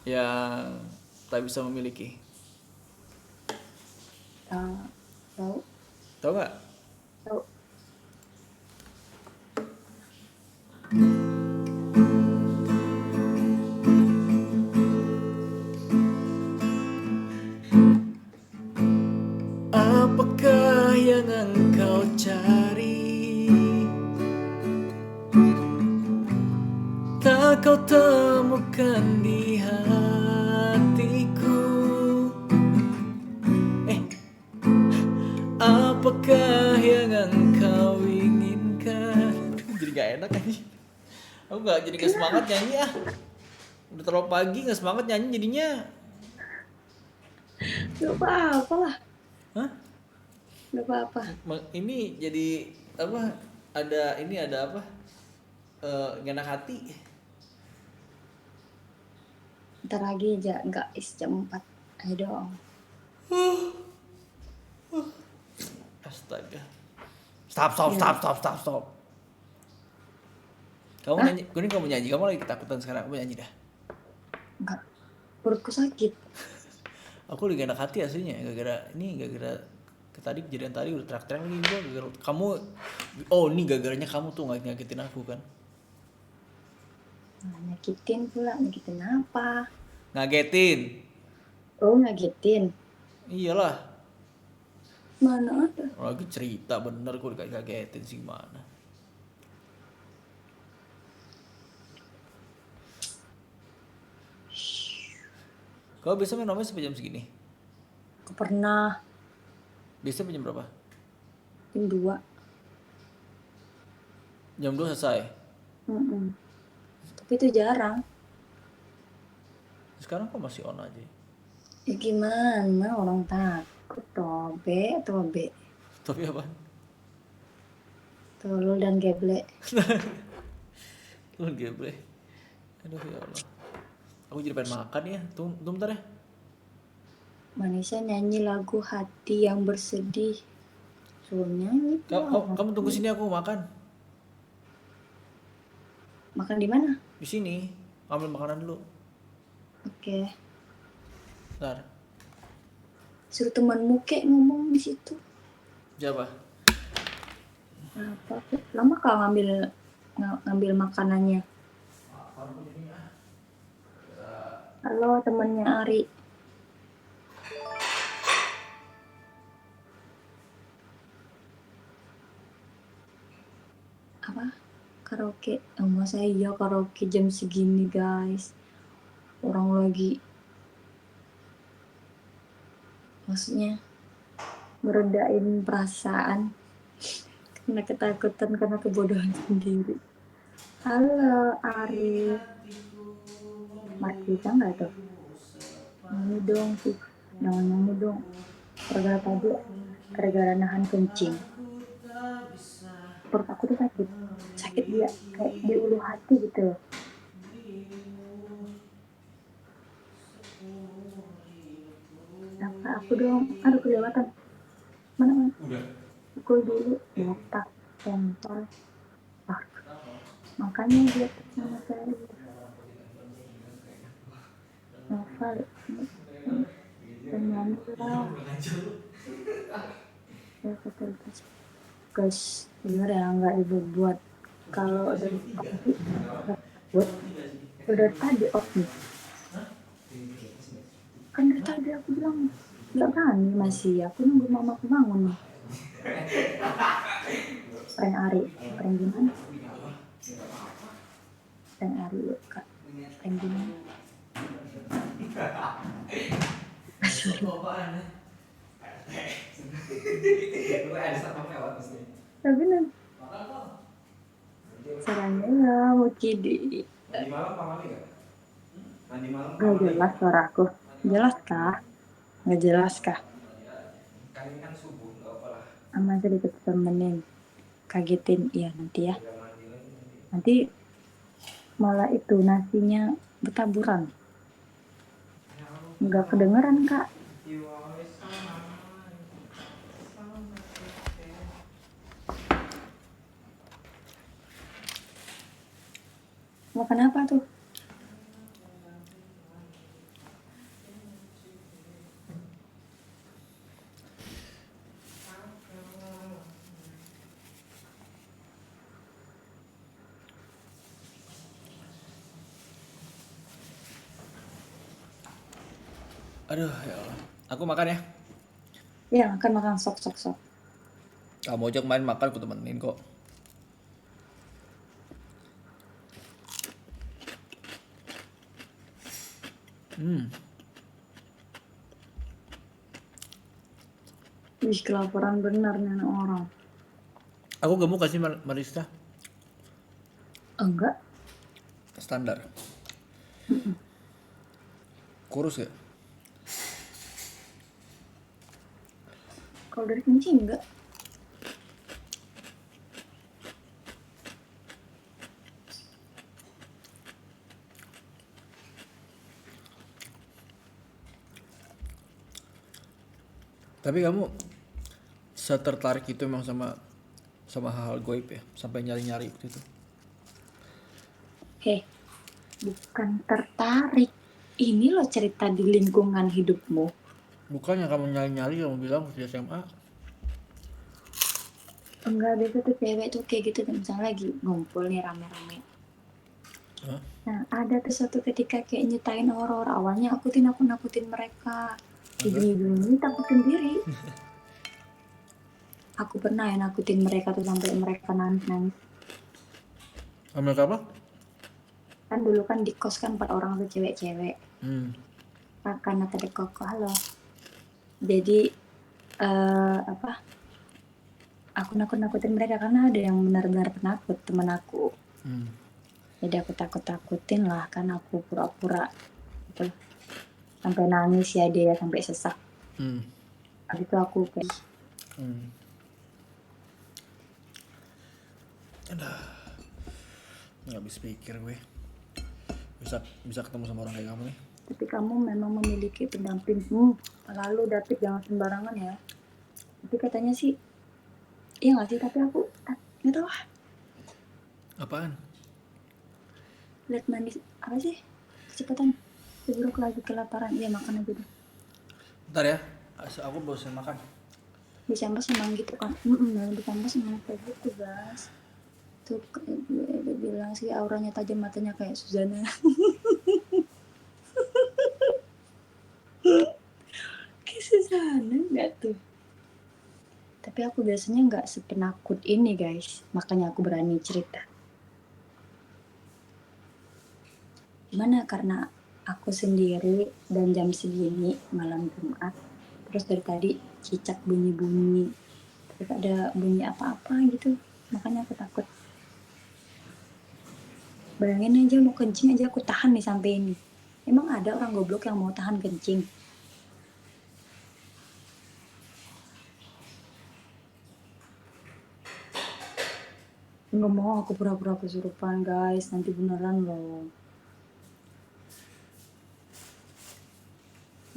Yang tak bisa memiliki. Tahu. Tahu gak? Tahu. Apakah yang engkau cari? Tak kau temukan di hatiku. Apakah yang engkau inginkan? Jadi gak enak aja. Aku jadi gak semangat nyanyi ah. Udah terlalu pagi gak semangat nyanyi jadinya. Gak apa-apa lah. Hah? Gak apa-apa. Ini jadi apa? Ada apa? Gak enak hati. Ntar lagi aja, enggak jam 4. Ayo dong. Astaga. Stop. Kamu nyanyi, ini kamu nyanyi, kamu lagi ketakutan sekarang, kamu nyanyi dah. Enggak. Perutku sakit. Aku lagi gak enak hati aslinya, gara-gara tadi kejadian tadi udah teriak-teriak lagi gua gara-gara kamu. Oh, ini gara-garanya kamu tuh ngagetin aku kan. Nyakitin pula, nyakitin apa? Ngagetin. Oh, ngagetin. Iyalah. Mana ada? Lagi cerita bener kok ngagetin sih gimana. Kau biasa main sampai jam segini? Aku pernah Biasa jam berapa? jam 2. Jam 2 selesai. Tapi itu jarang. Sekarang kok masih on aja? Ya gimana orang takut toh, B. Tapi apa? Tolol dan geblek. Lu geblek. Aduh ya Allah. Aku jadi pengen makan ya. Tunggu bentar ya. Manisha nyanyi lagu hati yang bersedih. Suruh nyanyi. Kamu tunggu sini aku makan. Makan di mana? Di sini. Ambil makanan dulu. Oke. Bentar. Suruh temanmu kek ngomong di situ. Siapa? Apa? Lama kau ngambil makanannya. Halo temannya Ari. Apa? Karaoke. Oh, masa iya karaoke jam segini guys. Orang lagi maksudnya meredain perasaan karena ketakutan karena kebodohan sendiri. Halo Ari, masih bisa nggak tuh? Nyanyi dong sih, jangan nyanyi dong. Gara-gara nahan kencing. Perut aku tuh sakit dia kayak di ulu hati gitu loh. Apa aku dong? Aduh kelewatan. Mana? Udah. Pukul dulu, botak, tempel. Makanya dia sama saya. Novel, penyanyi lah. Ya betul. Guys, bener ya nggak dibuat. Kalau dari tadi, udah tadi off nih. Kan dari tadi aku bilang nggak berani masih. Aku nunggu mama aku bangun nih. Prank Ari, prank gimana? Prank Ari kak, prank gimana? Tapi nanti caranya ya mau kidi. Mandi malam pamali nggak? Mandi malam. Nggak jelas suaraku. Jelas kah? Nggak jelas kah? Kan ini kan subuh, nggak apa lah. Aman sedikit temenin. Kagetin, iya nanti ya. Nanti malah itu nasinya bertaburan. Nggak kedengeran kak. Makan apa tuh? Aduh, ya Allah. Aku makan ya. Ya, makan sok. Kamu ajak main makan, aku temenin kok. Ih, kelaparan benar nih anak orang. Aku gemuk gak sih Marista? Enggak. Standar. Kurus gak? Kalau dari kencing enggak. Tapi kamu setertarik itu emang sama hal-hal goib ya? Sampai nyari-nyari waktu itu? Heh, bukan tertarik. Ini loh cerita di lingkungan hidupmu. Bukannya kamu nyari-nyari, kamu bilang waktu SMA. Enggak, biasa tuh cewek tuh kayak gitu. Misalnya lagi ngumpul nih rame-rame. Hah? Nah, ada tuh suatu ketika kayak nyeritain horor. Awalnya aku nakutin mereka. Ujung-ujungnya takut sendiri. Aku pernah ya nakutin mereka tuh sampai mereka nangis. Ambil apa? Kan dulu kan di kos kan 4 orang tuh cewek-cewek. Karena tadi koko halo. Jadi aku nakutin mereka karena ada yang benar-benar penakut teman aku. Jadi aku takutin lah, kan aku pura-pura gitu. Sampai nangis ya dia, sampai sesak. Habis itu aku kayak nggak habis pikir gue. Bisa ketemu sama orang kayak kamu nih. tapi kamu memang memiliki pendamping. Lalu David jangan sembarangan ya. Tapi katanya sih, iya nggak sih? Tapi aku nggak tahu lah. Apaan? Lihat manis apa sih? Cepetan. Keburu lagi kelaparan. Iya makan aja deh. Bentar ya, aku bosan makan. Di kampus emang gitu kan. Di kampus emang kayak gitu guys. Tuh dia bilang sih auranya tajam, matanya kayak Suzana. Kayak Suzana nggak tuh? Tapi aku biasanya nggak sepenakut ini guys. Makanya aku berani cerita. Gimana? Karena aku sendiri dan jam segini malam Jumat. Terus dari tadi cicak bunyi-bunyi. Terus ada bunyi apa-apa gitu. Makanya aku takut. Bayangin aja mau kencing aja aku tahan nih sampai ini. Emang ada orang goblok yang mau tahan kencing? Nggak mau aku pura-pura kesurupan guys. Nanti beneran loh.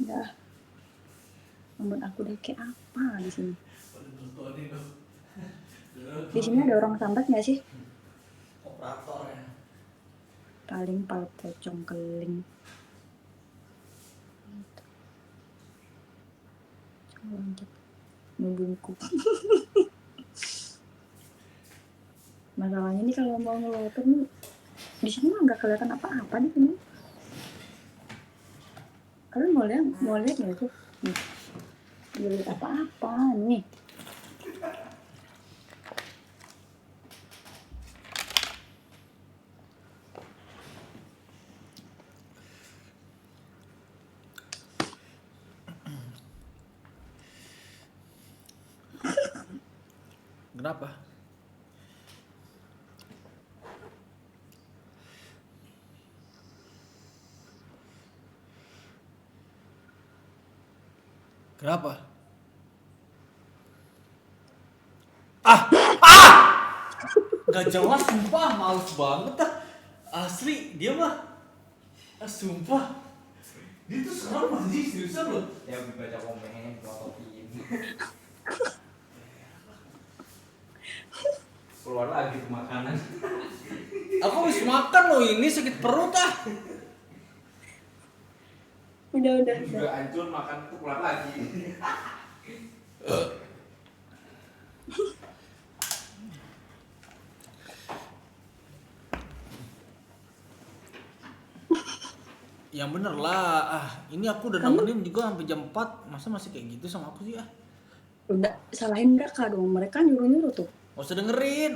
Udah. Membuat aku udah kayak apa di sini? Di sini ada orang sambat nggak sih? Operator ya. Paling pal pocong keling. Loncat ngebungkuk. Masalahnya nih kalau mau ngelotot nih di sini mah nggak kelihatan apa-apa di sini. Kalian mau lihat nggak sih? Nih, nggak lihat apa-apa nih. Kenapa? Kenapa? Gak jelas sumpah, males banget ah. Asli, dia mah sumpah. Dia tuh serem anjing, seriusan loh. Ya baca komen, fotoin. Keluar lagi tuh makanan. Aku habis makan loh, ini sakit perut ah. Udah. Juga hancur makan tuh keluar lagi. Yang bener lah, ini aku udah nemenin juga sampai jam 4. Masa masih kayak gitu sama aku sih ah? Udah, salahin mereka dong. Mereka nyuruh-nyuruh tuh. Gak usah dengerin.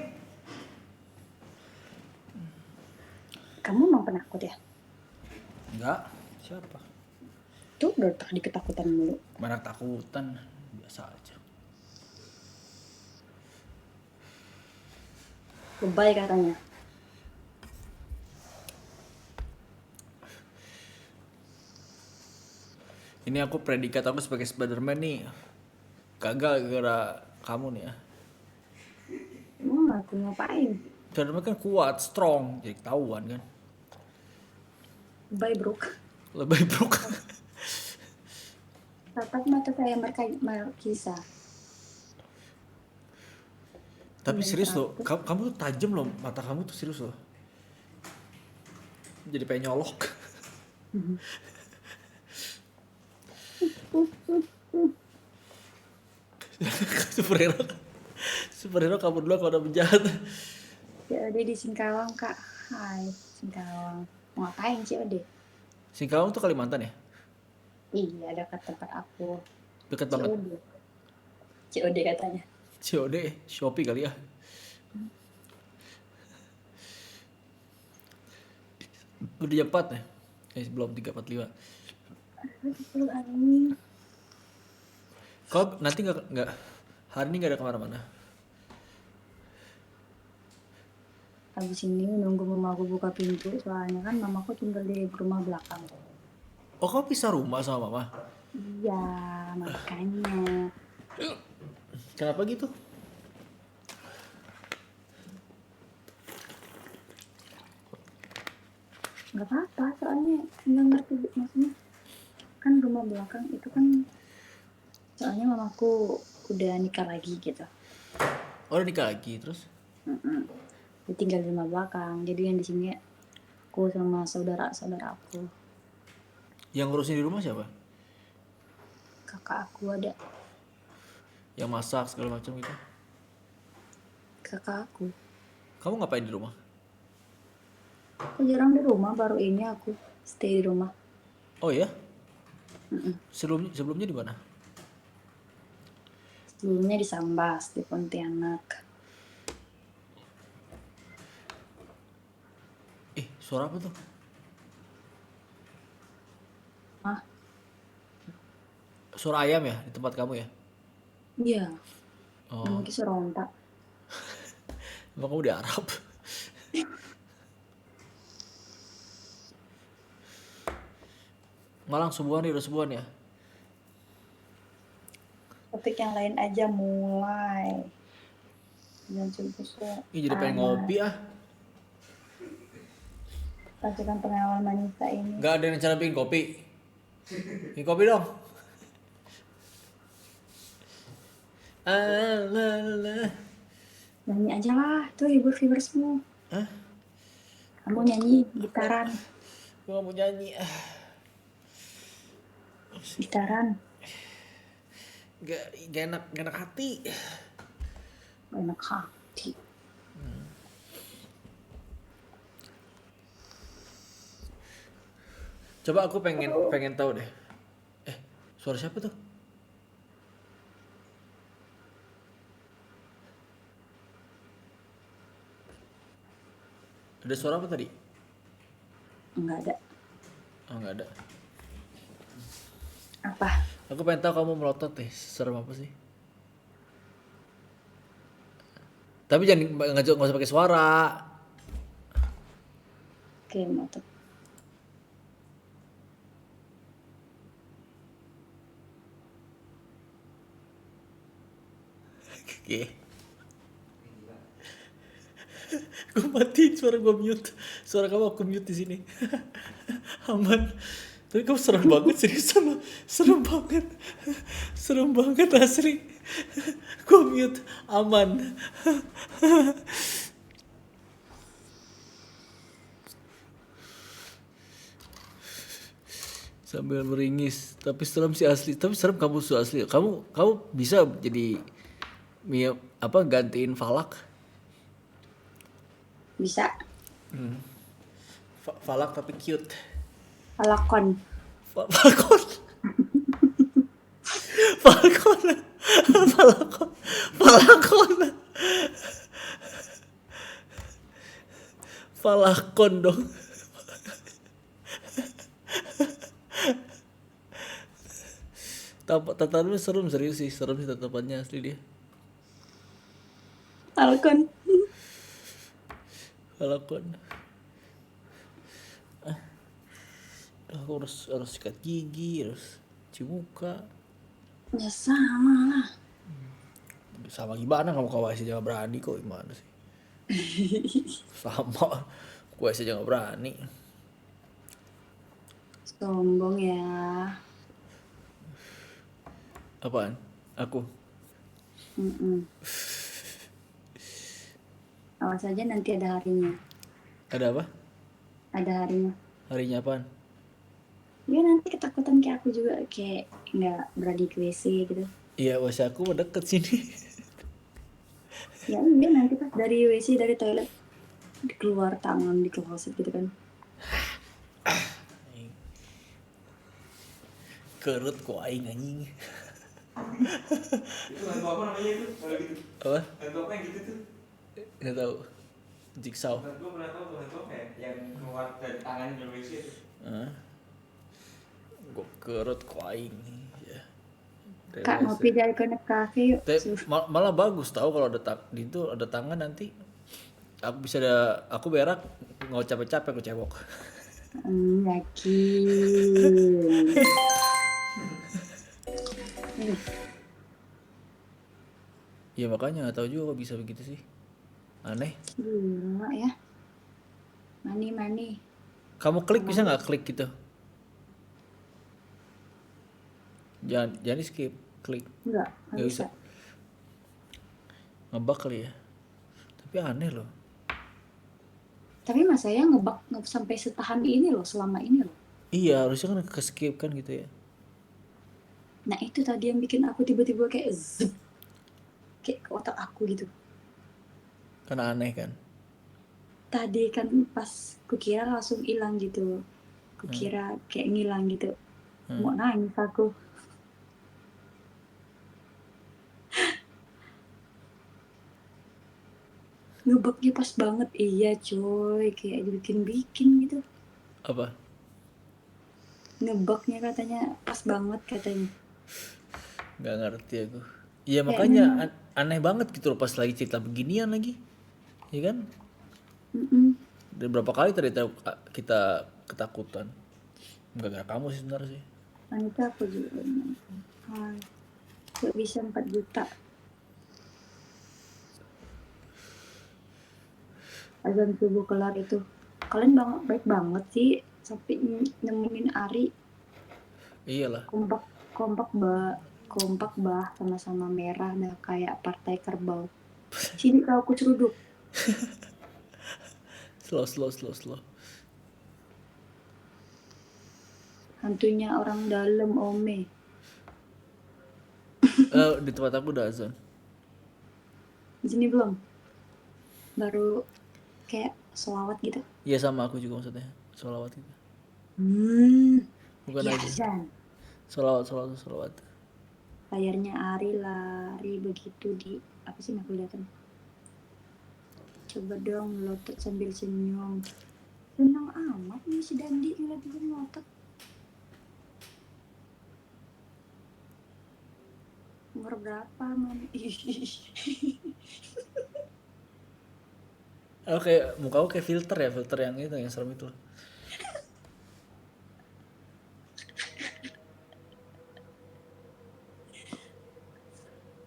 Kamu emang penakut ya? Enggak, siapa? Tuh udah tadi ketakutan mulu. Banyak takutan, biasa aja. Lebay katanya. Ini aku predikat aku sebagai Spiderman nih. Gagal gara kamu nih ya. Emang aku ngapain? Spiderman kan kuat, strong, jadi ketahuan kan. Lebay bro. Lebih bro. Tatap mata saya kisah. Tapi serius loh, kamu tuh tajam loh, mata kamu tuh serius loh. Jadi pengen nyolok. Superhero kabur dulu kalau udah penjahat. Ya Ode di Singkawang kak. Hai Singkawang. Mau ngapain sih Ode? Singkawang tuh Kalimantan ya? Iya dekat tempat aku. Deket banget. COD katanya. COD, Shopee kali ya. Udah jam 4 ya? Belum 3:45. Lu angin. Kau nanti nggak hari ini nggak ada kemana-mana? Habis ini nunggu mamaku buka pintu, soalnya kan mamaku tinggal di rumah belakang. Oh, kau pisah rumah sama mama? Iya, makanya. Kenapa gitu? Nggak apa-apa, soalnya nggak ngerti maksudnya. Kan rumah belakang itu kan, soalnya mamaku udah nikah lagi gitu. Oh, udah nikah lagi terus? Dia tinggal di rumah belakang, jadi yang di sini aku sama saudara-saudara aku. Yang ngurusin di rumah siapa? Kakak aku ada, Yang masak segala macam gitu? kakak aku. Kamu ngapain di rumah? Aku jarang di rumah, baru ini aku stay di rumah. Oh ya? Sebelumnya di mana? Sebelumnya di Sambas, di Pontianak. Suara apa tuh? Hah? Suara ayam ya di tempat kamu ya? Iya, Oh, mungkin serontak. emang kamu di Arab? Malang subuhan nih, udah subuhan ya? Topik yang lain aja mulai. Dan Ih, jadi pengen ngopi ah. pasukan pengawal Manisa ini. Nggak ada yang cara bikin kopi. Bikin kopi dong. Alah. Nyanyi aja lah, tuh hibur-hibur semua. Hah? Kamu nyanyi gitaran, Gue mau nyanyi. gitaran. Gak enak hati. Enak hati. Coba aku pengen tahu deh. Suara siapa tuh? Ada suara apa tadi? Enggak ada. Oh, nggak ada. Apa? Aku pengen tahu kamu melotot deh. Serem apa sih? Tapi jangan nggak usah pakai suara. Oke, motor. Oke. Gue matiin suara gue mute. Suara kamu aku mute di sini. Aman. Tapi kamu serem banget seriusan lo. Serem banget. Serem banget asli. Gua mute, aman. Sambil meringis, tapi serem sih asli. Tapi serem kamu su asli. Kamu bisa jadi gantiin Falak? Bisa. Falak tapi cute. Falcon. Falcon. Falcon. Falcon. Falcon. Falcon dong. Tatapannya serem serius sih, serem sih tatapannya asli dia. Falcon. Falcon. Aku harus sikat gigi, harus cuci muka. Ya sama lah. Sama gimana kamu ke WC aja gak berani kok, gimana sih? Sama, ke WC aja gak berani. Sombong ya. Apaan? Aku? Awas aja nanti ada harinya. Ada apa? Ada harinya. Harinya apaan? Ya nanti ketakutan kayak aku juga, kayak nggak berani ke WC gitu. Iya, WC aku mau deket sini. Ya iya nanti pas dari WC, dari toilet keluar tangan di kloset gitu kan. Kerut kok aing anjing. Itu hantu apa namanya itu? Kalau gitu. Apa? Hantu apa yang gitu tuh? Nggak tahu. Jigsaw. Gue pernah tahu tuh hantu apa ya? Yang keluar dari tangan di WC itu. Gue kerut kok aing. Ya. Kak ngopi dari Connect Cafe yuk. Malah bagus tahu kalau di itu ada tangan nanti. Aku berak nggak capek-capek aku cebok. Yakin. Ya makanya nggak tahu juga kok bisa begitu sih. Aneh. Gila ya. Mani. Kamu klik bisa nggak klik gitu? Jangan di skip, klik. Nggak bisa. Ngebug kali ya. Tapi aneh loh. Tapi mas saya ngebug sampai setahan ini loh, selama ini loh. Iya, harusnya kan ke skip kan gitu ya. Nah itu tadi yang bikin aku tiba-tiba kayak zup, kayak ke otak aku gitu. Karena aneh kan. Tadi kan pas kukira langsung hilang gitu. Kukira kayak ngilang gitu. Mau nangis aku. Ngebugnya pas banget. Iya coy, kayak dibikin-bikin gitu. Apa? Ngebugnya katanya pas banget katanya. Nggak ngerti aku. Iya makanya aneh banget gitu loh pas lagi cerita beginian lagi. Iya kan? Dan berapa kali tadi kita ketakutan. Enggak kamu sih sebenarnya sih. Itu aku juga. Gak bisa 4 juta. Azan subuh kelar itu. Kalian baik banget sih sampai nemuin Ari. Iyalah. Kompak bah sama-sama merah dah kayak partai kerbau. Sini kau aku ceruduk. Slow. Hantunya orang dalam Ome. Di tempat aku udah azan. Di sini belum. Baru kayak sholawat gitu. Iya sama aku juga maksudnya. Sholawat gitu. Bukan Ya, aja. azan. Sholawat. Layarnya Ari lari begitu di apa sih aku lihatin. Coba dong melotot sambil senyum. Senang amat nih si Dandi ngeliatin melotot. Umur berapa man? Oke, muka aku kayak filter yang itu yang serem itu.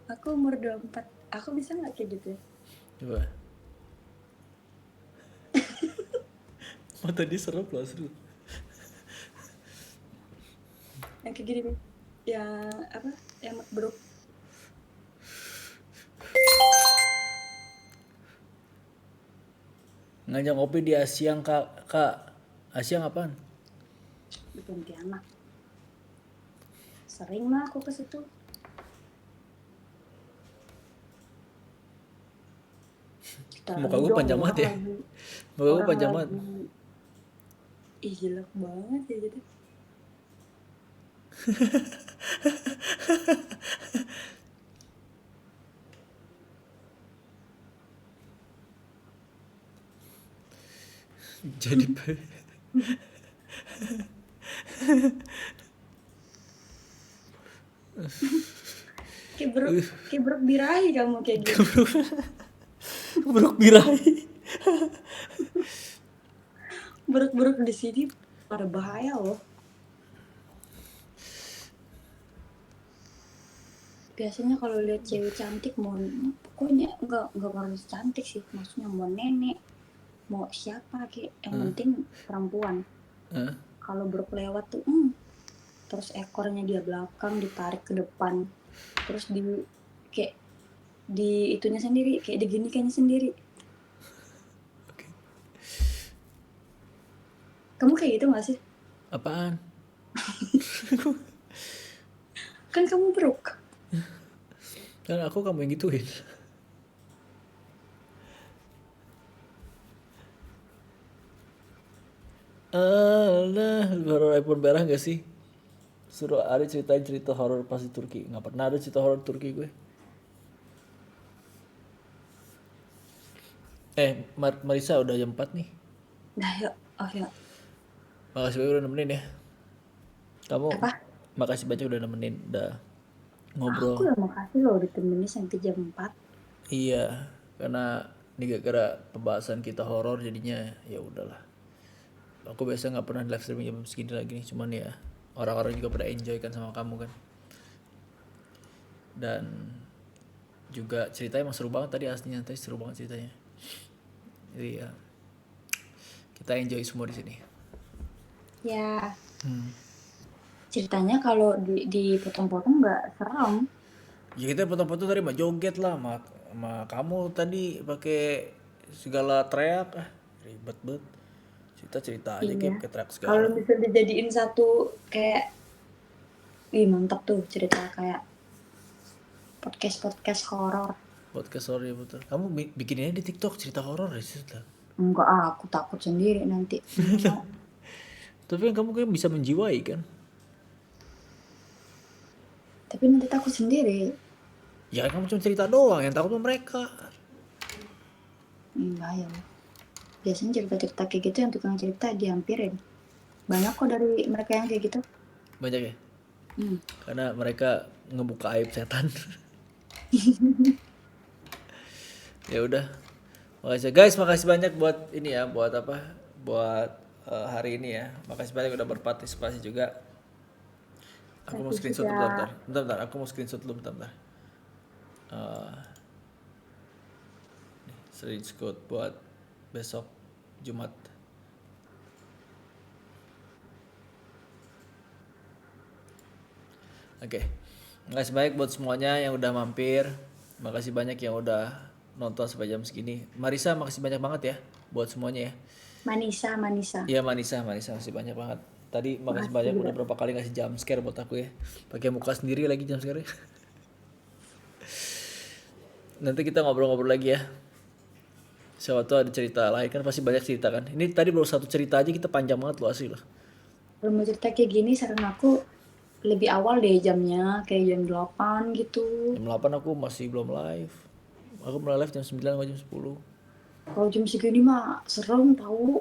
Aku umur 24. Aku bisa nggak kayak gitu ya? Coba. Mata dia serem loh seru. Yang kayak gini nih. Yang apa? Yang bro. Ngajak ngopi di Asyang kak. Asyang apaan? Di Pontianak. Sering lah aku ke situ. Kita Muka lagi gue dong, panjang orang banget ya. lagi, Muka gue orang panjang banget. lagi, ih jelek banget ya gitu. Jadi Kayak brok birahi kamu kayak gitu. buruk birahi. Brok di sini pada bahaya loh. Biasanya kalau lihat cewek cantik mau pokoknya enggak harus cantik sih, maksudnya mau nenek, mau siapa kayak yang penting perempuan. Hah? Kalau brok lewat tuh terus ekornya dia belakang ditarik ke depan. Terus kayak di itunya sendiri, kayak diginikannya sendiri. Kamu kayak gitu gak sih? Apaan? Kan kamu brok. Kan aku kamu yang gituin. Alah, horor iPhone merah gak sih? Suruh Ari ceritain cerita horor pas di Turki. Nggak pernah ada cerita horor Turki gue. Marisa udah jam 4 nih. Nah yuk, oh ya. Makasih banyak udah nemenin ya. Kamu Apa? makasih banyak udah nemenin, udah Aku ngobrol. udah makasih loh ditemenin sampai jam 4. Iya, karena ini gara-gara pembahasan kita horor jadinya ya udahlah. Aku biasa nggak pernah live streaming jam segini lagi nih, cuman ya orang-orang juga pada enjoy kan sama kamu kan. Dan juga ceritanya emang seru banget tadi aslinya, tadi seru banget ceritanya. Jadi ya kita enjoy semua di sini. Ya, ceritanya kalau dipotong-potong nggak serem. Ya kita foto-foto tadi mah joget lah, sama kamu tadi pakai segala teriak, ribet banget. Cerita aja Iya. kayak teriak Kalau segala. bisa dijadiin satu kayak, mantap tuh cerita kayak podcast horor. Podcast horor ya betul. Kamu bikinnya di TikTok cerita horor ya sih lah. Enggak, aku takut sendiri nanti. Tapi kan kamu kayak bisa menjiwai kan? Tapi nanti takut sendiri. Ya kan kamu cuma cerita doang, yang takut mah mereka. Enggak ya. Biasanya cerita-cerita kayak gitu yang tukang cerita dihampirin. Banyak kok dari mereka yang kayak gitu. Banyak ya? Karena mereka ngebuka aib setan. Ya udah. Makasih guys, makasih banyak buat ini ya, buat apa? Buat hari ini ya. Makasih banyak udah berpartisipasi juga. Aku mau screenshot dulu bentar. Aku mau screenshot dulu bentar. Screenshot buat besok Jumat. Oke. Makasih banyak buat semuanya yang udah mampir. Makasih banyak yang udah nonton sampai jam segini. Marisa makasih banyak banget ya buat semuanya ya. Manisa. Iya Manisa makasih banyak banget. Tadi makasih banyak udah berapa kali ngasih jump scare buat aku ya. Pakai muka sendiri lagi jump scare. Nanti kita ngobrol-ngobrol lagi ya. Siapa tuh ada cerita lain kan pasti banyak cerita kan. Ini tadi baru satu cerita aja kita panjang banget loh asli loh. Kalau mau cerita kayak gini saran aku lebih awal deh jamnya, kayak jam 8 gitu. Jam 8 aku masih belum live. Aku mulai live jam 9 atau jam 10. Kalau jam segini mah serem tahu.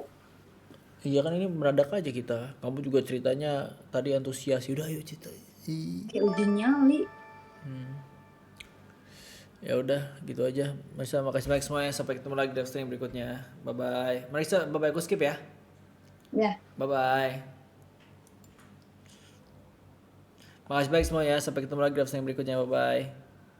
Iya kan ini mendadak aja kita. Kamu juga ceritanya tadi antusias. Udah ayo cerita. Kayak uji nyali. Ya udah gitu aja. Marisa makasih banyak semuanya. Sampai ketemu lagi di live stream berikutnya. Bye bye. Marisa bye bye, aku skip ya. Ya. Bye bye. Makasih banyak semuanya. Sampai ketemu lagi di live stream berikutnya. Bye bye.